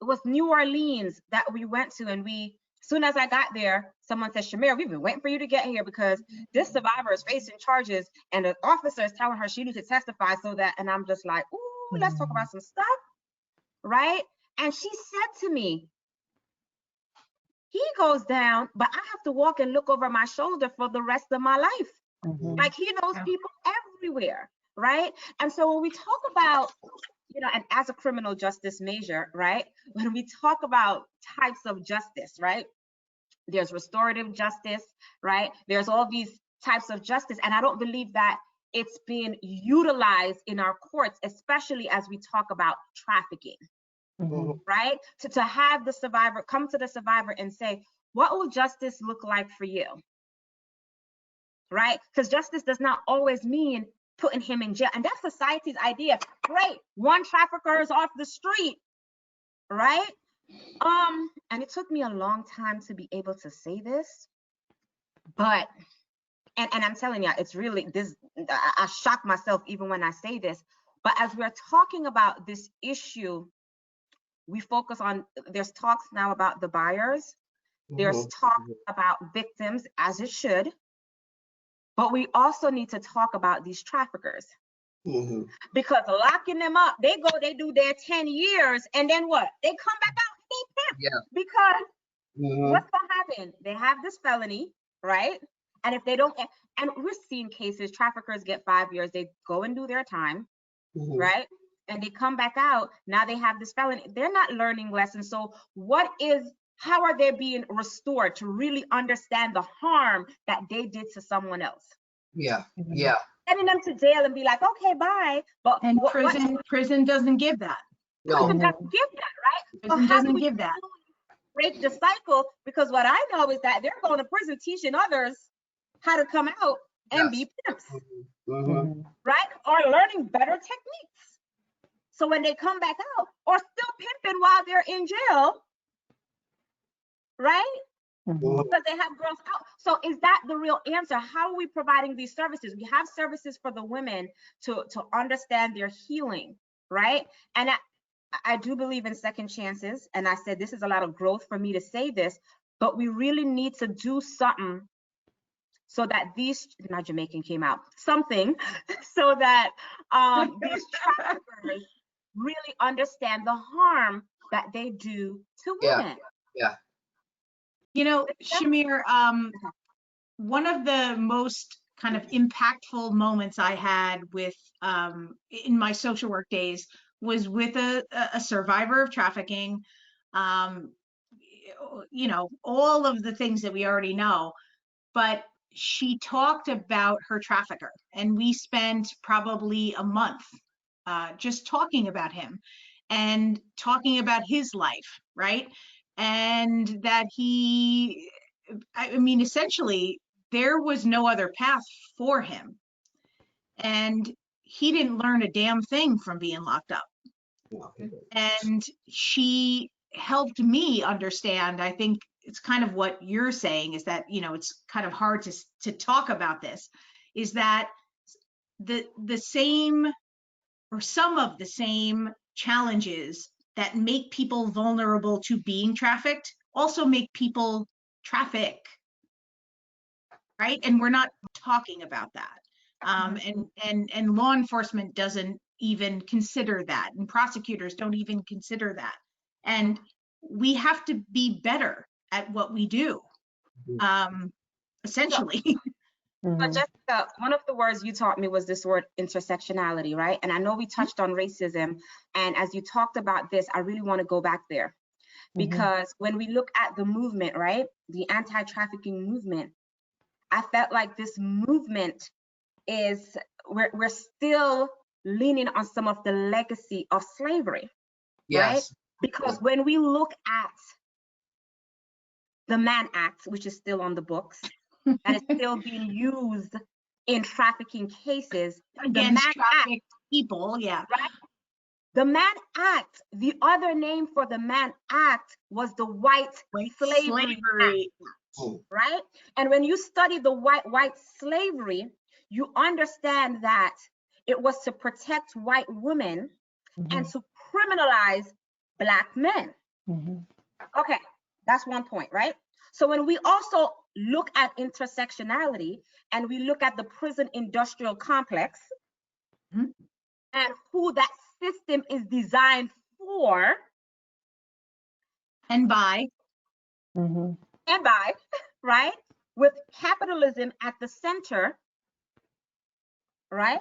It was New Orleans that we went to, and as soon as I got there, someone said, Shamir, we've been waiting for you to get here because this survivor is facing charges and the officer is telling her she needs to testify so that, and I'm just like, ooh, let's talk about some stuff, right? And she said to me, he goes down, but I have to walk and look over my shoulder for the rest of my life. Like he knows people everywhere, right? And so when we talk about, and as a criminal justice major, right? When we talk about types of justice, right? There's restorative justice, right? There's all these types of justice. And I don't believe that it's being utilized in our courts, especially as we talk about trafficking, right? To have the survivor come to the survivor and say, what will justice look like for you? Right? Because justice does not always mean putting him in jail. And that's society's idea. Great, one trafficker is off the street, right? And it took me a long time to be able to say this, but, and I'm telling you, it's really this, I shock myself even when I say this, but as we're talking about this issue, we focus on, there's talks now about the buyers, there's talk about victims, as it should, but we also need to talk about these traffickers. Because locking them up, they do their 10 years, and then what? They come back out and they pimp. Because what's gonna happen? They have this felony, right? And if they don't, and we're seeing cases, traffickers get 5 years, they go and do their time, right? And they come back out, now they have this felony. They're not learning lessons. So how are they being restored to really understand the harm that they did to someone else? Sending them to jail and be like, okay, bye. But prison doesn't give that. Prison doesn't give that, right? Prison doesn't give that. Break the cycle, because what I know is that they're going to prison teaching others how to come out and be pimps, right? Or learning better techniques. So when they come back out, or still pimping while they're in jail, right? Because they have girls out. So is that the real answer? How are we providing these services? We have services for the women to understand their healing, right? And I do believe in second chances. And I said, this is a lot of growth for me to say this, but we really need to do something so that these, my Jamaican came out, something so that these traffickers really understand the harm that they do to women. You know, Shamir, one of the most kind of impactful moments I had with in my social work days was with a survivor of trafficking. You know, all of the things that we already know, but she talked about her trafficker, and we spent probably a month just talking about him and talking about his life, right? And that he, I mean, essentially, there was no other path for him. And he didn't learn a damn thing from being locked up. And she helped me understand, I think it's kind of what you're saying, is that, you know, it's kind of hard to talk about this, is that the same, or some of the same challenges that make people vulnerable to being trafficked also make people traffic, right? And we're not talking about that. And law enforcement doesn't even consider that, and prosecutors don't even consider that. And we have to be better at what we do, essentially. But Jessica, one of the words you taught me was this word intersectionality, right? And I know we touched on racism, and as you talked about this, I really want to go back there, because when we look at the movement, right, the anti-trafficking movement, I felt like this movement is, we're still leaning on some of the legacy of slavery, right? Because when we look at the Mann Act, which is still on the books, and is still being used in trafficking cases against trafficked people, yeah. Right? The Mann Act, the other name for the Mann Act was the White Slavery Act, right? And when you study the white slavery, you understand that it was to protect white women and to criminalize Black men. Okay, that's one point, right? So when we also look at intersectionality and we look at the prison industrial complex and who that system is designed for and by, right? With capitalism at the center, right?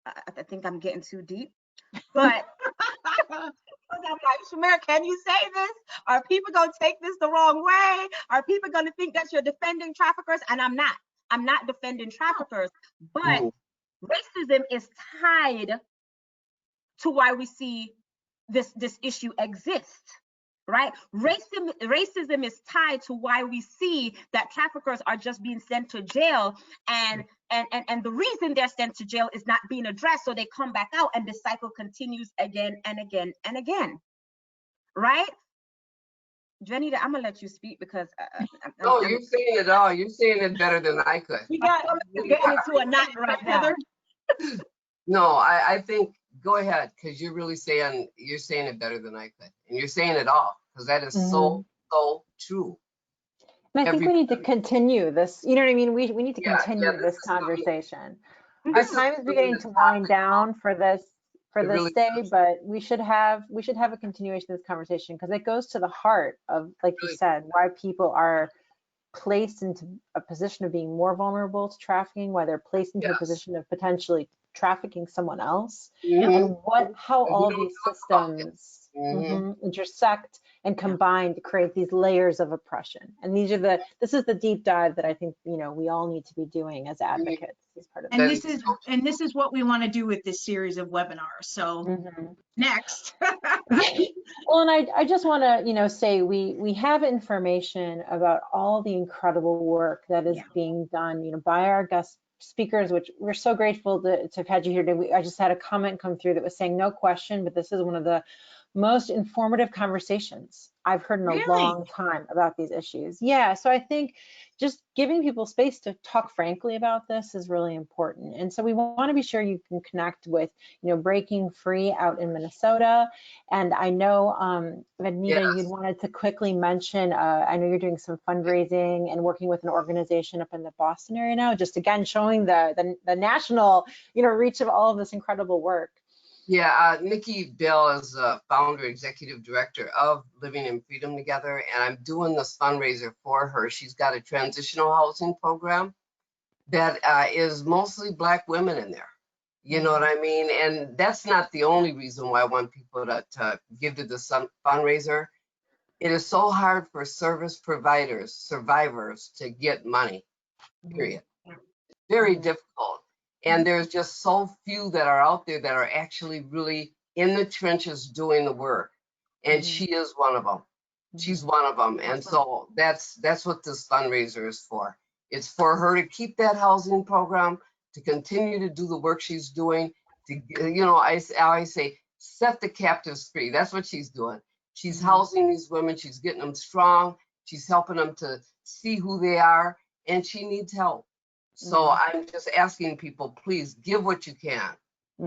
I think I'm getting too deep, but I'm like, Shamir, can you say this? Are people going to take this the wrong way? Are people going to think that you're defending traffickers? And I'm not. I'm not defending traffickers, but racism is tied to why we see this issue exist, right? Racism is tied to why we see that traffickers are just being sent to jail, and the reason they're sent to jail is not being addressed, so they come back out and the cycle continues again and again and again, right? Janita, I'm gonna let you speak because no, you're saying it all. You're saying it better than I could. You got getting into a knot right now. No, I think go ahead, because you're really saying it better than I could, and you're saying it all, because that is so true. And I think we need to continue this. You know what I mean? We need to continue this conversation. Our time is beginning to wind down for this day, but we should have a continuation of this conversation, because it goes to the heart of, like you said, why people are placed into a position of being more vulnerable to trafficking, why they're placed into a position of potentially trafficking someone else, and how all these systems intersect and combine to create these layers of oppression. And this is the deep dive that I think, you know, we all need to be doing as advocates as part of and this is what we want to do with this series of webinars. So next. Well, and I just want to, you know, say we have information about all the incredible work that is being done, you know, by our guest speakers, which we're so grateful to have had you here today. I just had a comment come through that was saying, no question, but this is one of the most informative conversations I've heard in a long time about these issues. Yeah, so I think just giving people space to talk frankly about this is really important. And so we want to be sure you can connect with, you know, Breaking Free out in Minnesota. And I know, Anita, you'd wanted to quickly mention, I know you're doing some fundraising and working with an organization up in the Boston area now, just again, showing the national, you know, reach of all of this incredible work. Yeah, Nikki Bell is the founder, executive director of Living in Freedom Together, and I'm doing this fundraiser for her. She's got a transitional housing program, that is mostly Black women in there. You know what I mean? And that's not the only reason why I want people to give to the fundraiser. It is so hard for service providers, survivors, to get money, period. Very difficult. And there's just so few that are out there that are actually really in the trenches doing the work. And she is one of them. She's one of them. And so that's what this fundraiser is for. It's for her to keep that housing program, to continue to do the work she's doing, to, you know, I always say, set the captives free. That's what she's doing. She's housing these women. She's getting them strong. She's helping them to see who they are, and she needs help. So I'm just asking people, please give what you can.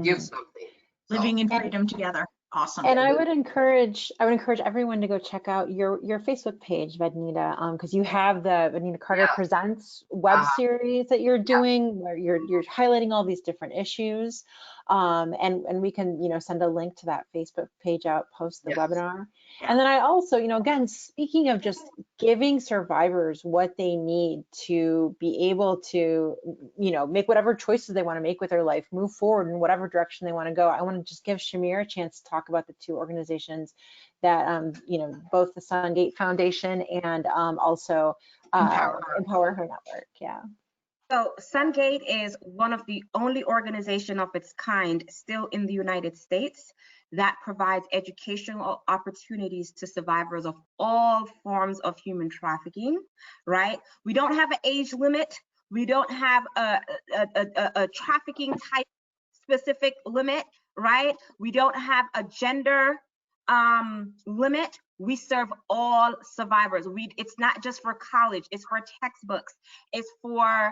Give something. Living in freedom together. Awesome. And I would encourage everyone to go check out your Facebook page, Vednita, because you have the Vednita Carter Presents web series that you're doing, where you're highlighting all these different issues. And we can, you know, send a link to that Facebook page out post the webinar. And then I also, you know, again, speaking of just giving survivors what they need to be able to, you know, make whatever choices they want to make with their life, move forward in whatever direction they want to go. I want to just give Shamir a chance to talk about the two organizations that, you know, both the Sungate Foundation and also Empower Her Network. Yeah. So Sungate is one of the only organization of its kind still in the United States that provides educational opportunities to survivors of all forms of human trafficking, right? We don't have an age limit. We don't have a trafficking type specific limit, right? We don't have a gender limit. We serve all survivors. It's not just for college, it's for textbooks, it's for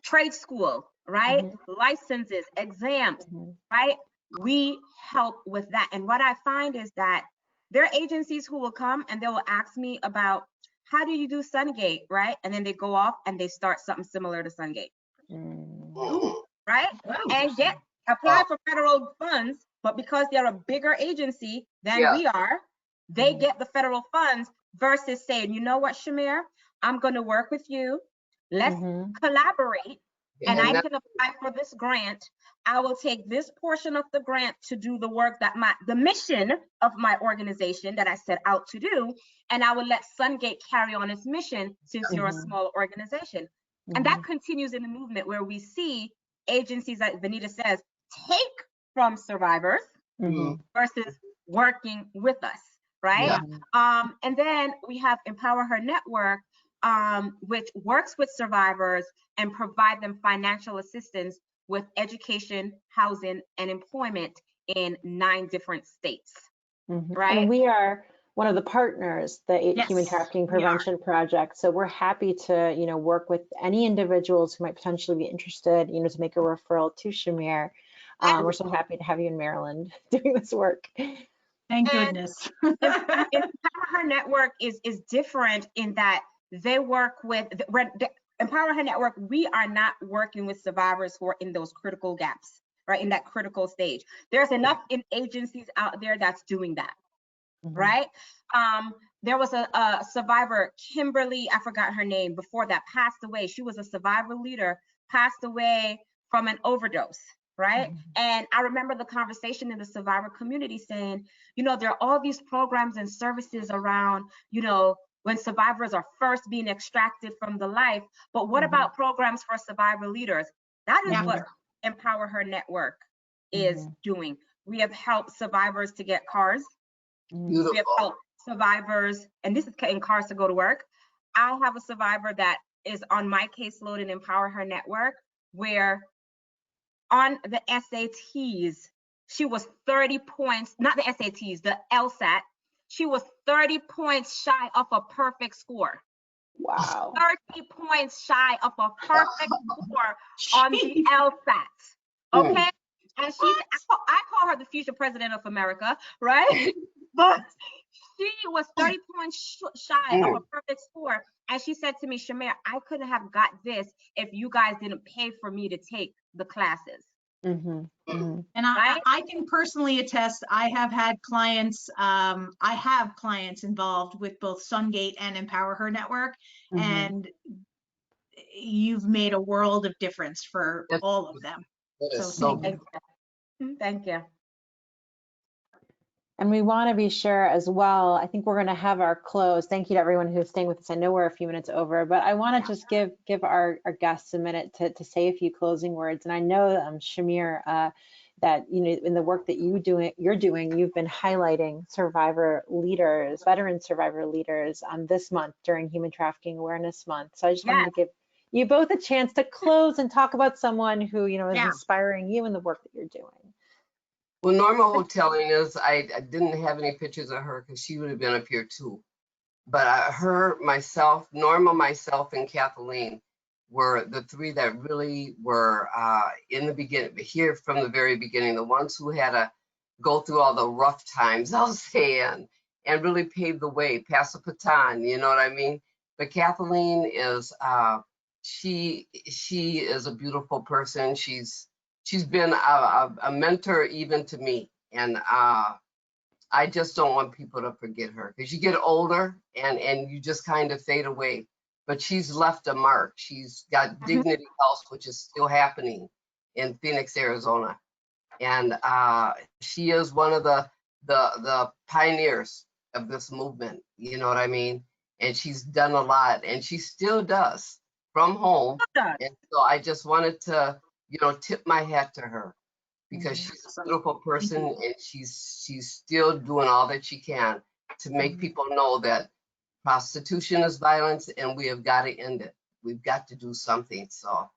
trade school, right? Licenses, exams, right? We help with that. And what I find is that there are agencies who will come and they will ask me about, how do you do Sungate, right? And then they go off and they start something similar to Sungate, right? And apply for federal funds, but because they're a bigger agency than we are, they get the federal funds versus saying, you know what, Shamir, I'm going to work with you. Let's collaborate, and I can apply for this grant. I will take this portion of the grant to do the work that the mission of my organization that I set out to do, and I will let Sungate carry on its mission since you're a small organization. And that continues in the movement where we see agencies, like Vednita says, take from survivors versus working with us, right? And then we have Empower Her Network, which works with survivors and provide them financial assistance with education, housing, and employment in 9 different states, right? And we are one of the partners, the Human Trafficking Prevention Project. So we're happy to, you know, work with any individuals who might potentially be interested, you know, to make a referral to Shamir. We're so happy to have you in Maryland doing this work. Thank goodness. Empower Her Network is different in that they work with Empower Her Network. We are not working with survivors who are in those critical gaps, right? In that critical stage. There's enough agencies out there that's doing that, right? There was a survivor, Kimberly, I forgot her name, before that, passed away. She was a survivor leader, passed away from an overdose, right? And I remember the conversation in the survivor community saying, you know, there are all these programs and services around, you know, when survivors are first being extracted from the life, but what about programs for survivor leaders? That is what Empower Her Network is doing. We have helped survivors to get cars. We have helped survivors, and this is getting cars to go to work. I have a survivor that is on my caseload in Empower Her Network, where on the SATs, she was 30 points, not the SATs, the LSAT, she was 30 points shy of a perfect score. Wow. 30 points shy of a perfect score on the LSAT. Okay? And I call her the future president of America, right? But she was 30 points shy of a perfect score. And she said to me, Shamir, I couldn't have got this if you guys didn't pay for me to take the classes. Mm-hmm. Mm-hmm. And I can personally attest, I have clients involved with both Sungate and Empower Her Network, Mm-hmm. and you've made a world of difference for That's- all of them. That is So so thank good. you. Thank you. And we want to be sure as well, I think we're going to have our close. Thank you to everyone who's staying with us. I know we're a few minutes over, but I want to just give our guests a minute to say a few closing words. And I know, Shamir, that in the work that you're doing, you've been highlighting survivor leaders, veteran survivor leaders this month during Human Trafficking Awareness Month. So I just wanted to give you both a chance to close and talk about someone who is inspiring you in the work that you're doing. Well, Norma Hoteling is, I didn't have any pictures of her because she would have been up here too. But Norma, myself, and Kathleen were the three that really were in the beginning, here from the very beginning, the ones who had to go through all the rough times, I'll say, and really paved the way, pass the baton, you know what I mean? But Kathleen is, she is a beautiful person. She's been a mentor even to me, and I just don't want people to forget her, because you get older and you just kind of fade away. But she's left a mark. She's got Dignity House, which is still happening in Phoenix, Arizona, and she is one of the pioneers of this movement. You know what I mean? And she's done a lot, and she still does from home. And so I just wanted to, tip my hat to her, because she's a beautiful person, and she's still doing all that she can to make people know that prostitution is violence, and we have got to end it. We've got to do something. So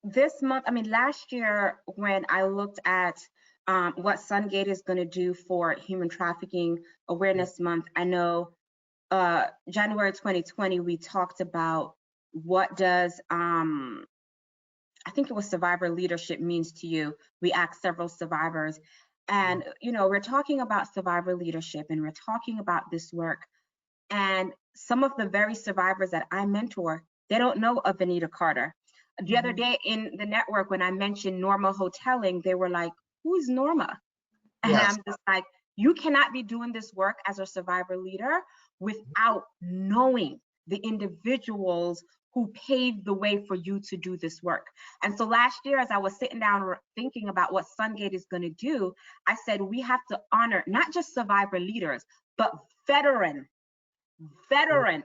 this month, last year when I looked at what Sungate is going to do for Human Trafficking Awareness Month, I know January 2020 we talked about what does I think it was survivor leadership means to you. We asked several survivors, and we're talking about survivor leadership, and we're talking about this work. And some of the very survivors that I mentor, they don't know of Anita Carter. The other day in the network, when I mentioned Norma Hoteling, they were like, "Who's Norma?" And I'm just like, you cannot be doing this work as a survivor leader without knowing the individuals who paved the way for you to do this work. And so last year, as I was sitting down thinking about what Sungate is going to do, I said, we have to honor not just survivor leaders, but veteran,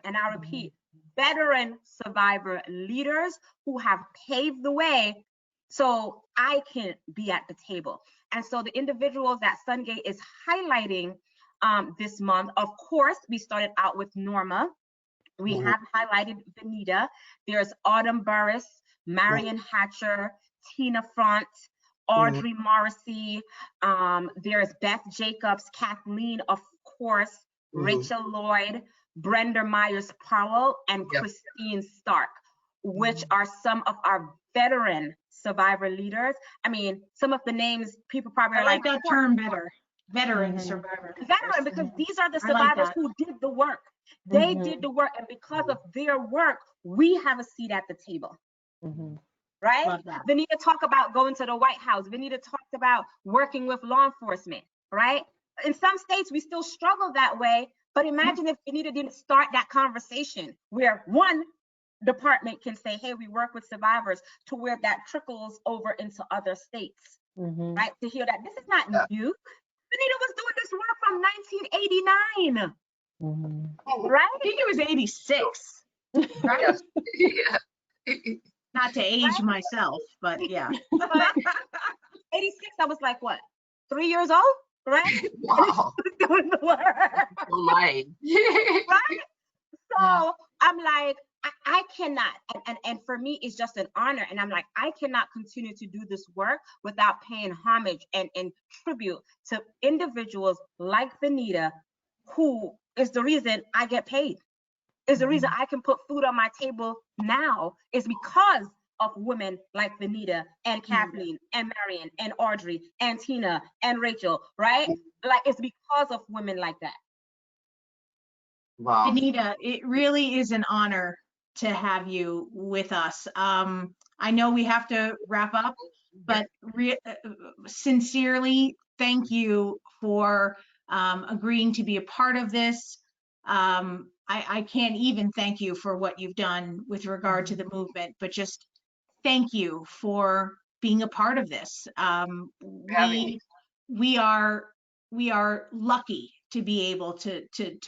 and I repeat, veteran survivor leaders who have paved the way so I can be at the table. And so the individuals that Sungate is highlighting this month, of course, we started out with Norma. We have highlighted Benita. There's Autumn Burris, Marion Hatcher, Tina Front, Audrey Morrissey. There's Beth Jacobs, Kathleen, of course, Rachel Lloyd, Brenda Myers-Powell, and Christine Stark, which are some of our veteran survivor leaders. Some of the names people probably are like that term better. Veteran survivor. Veteran, because these are the survivors who did the work. They did the work, and because of their work, we have a seat at the table. Right? Benita talked about going to the White House. Benita talked about working with law enforcement, right? In some states, we still struggle that way, but imagine if Benita didn't start that conversation where one department can say, hey, we work with survivors, to where that trickles over into other states, right? To hear that this is not new. Benita was doing this work from 1989. Right? I think it was 86. Right? Not to age myself, but yeah. 86, I was like, what, 3 years old? Right? Wow. Doing the work. Right? So I'm like, I cannot, and for me, it's just an honor. And I'm like, I cannot continue to do this work without paying homage and tribute to individuals like Benita, who is the reason I get paid, is the reason I can put food on my table now, is because of women like Benita and Kathleen and Marion and Audrey and Tina and Rachel, right? Like, it's because of women like that. Wow. Benita, it really is an honor to have you with us. I know we have to wrap up, but sincerely, thank you for agreeing to be a part of this. I can't even thank you for what you've done with regard to the movement, but just thank you for being a part of this. We are lucky to be able to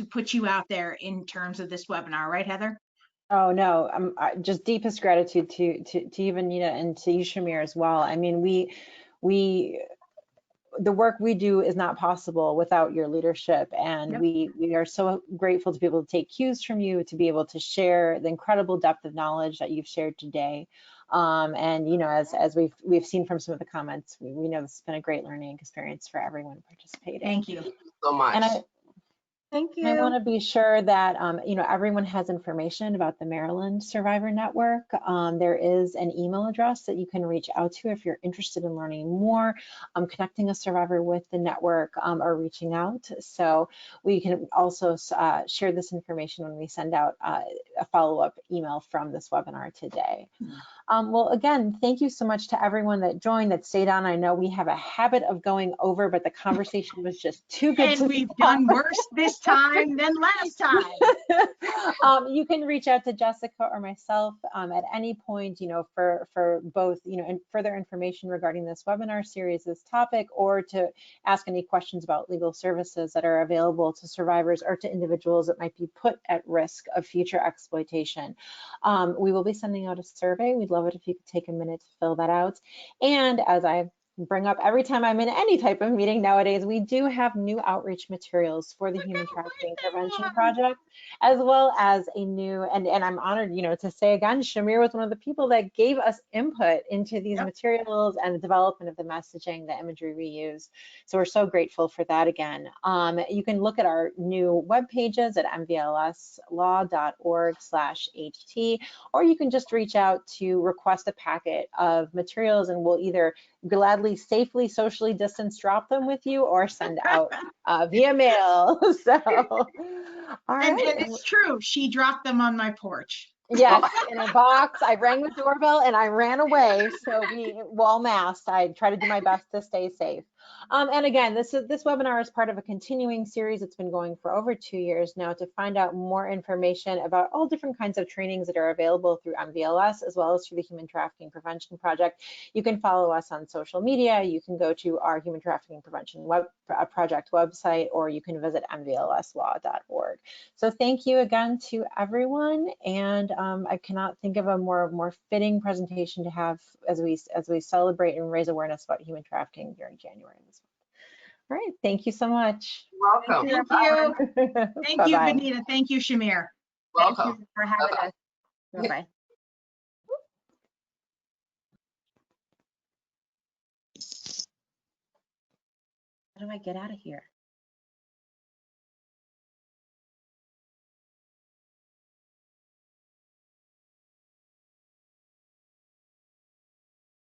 put you out there in terms of this webinar, right, Heather? Oh no, just deepest gratitude to you, Vanita, and to you, Shamir, as well. I mean, the work we do is not possible without your leadership, and Yep. we are so grateful to be able to take cues from you, to be able to share the incredible depth of knowledge that you've shared today. And you know, as we've seen from some of the comments, we know this has been a great learning experience for everyone participating. Thank you so much. And Thank you. I want to be sure that you know, everyone has information about the Maryland Survivor Network. There is an email address that you can reach out to if you're interested in learning more, connecting a survivor with the network, or reaching out. So we can also share this information when we send out a follow-up email from this webinar today. Well, again, thank you so much to everyone that joined, that stayed on. I know we have a habit of going over, but the conversation was just too good and we've done worse this time than last time. You can reach out to Jessica or myself at any point, you know, for both, you know, and further information regarding this webinar series, this topic, or to ask any questions about legal services that are available to survivors or to individuals that might be put at risk of future exploitation. We will be sending out a survey. We'd love it if you could take a minute to fill that out. And as I bring up every time I'm in any type of meeting nowadays, we do have new outreach materials for the Human Trafficking Prevention Project, as well as a new, and I'm honored, you know, to say again, Shamir was one of the people that gave us input into these materials and the development of the messaging, the imagery we use. So we're so grateful for that again. You can look at our new web pages at mvlslaw.org/HT, or you can just reach out to request a packet of materials, and we'll either gladly, safely, socially distance drop them with you or send out via mail. So, all right. And it's true, she dropped them on my porch. Yes, in a box. I rang the doorbell and I ran away. So we wall masked. I try to do my best to stay safe. And again, this webinar is part of a continuing series. It's been going for over 2 years now. To find out more information about all different kinds of trainings that are available through MVLS, as well as through the Human Trafficking Prevention Project, you can follow us on social media. You can go to our Human Trafficking Prevention Project website, or you can visit mvlslaw.org. So thank you again to everyone, and I cannot think of a more fitting presentation to have as we celebrate and raise awareness about human trafficking during January this month. All right, thank you so much. Welcome. Thank you. Thank you, Bye-bye. Vanita. Thank you, Shamir. Welcome. Thank you for having Bye-bye. us. Bye-bye. How do I get out of here?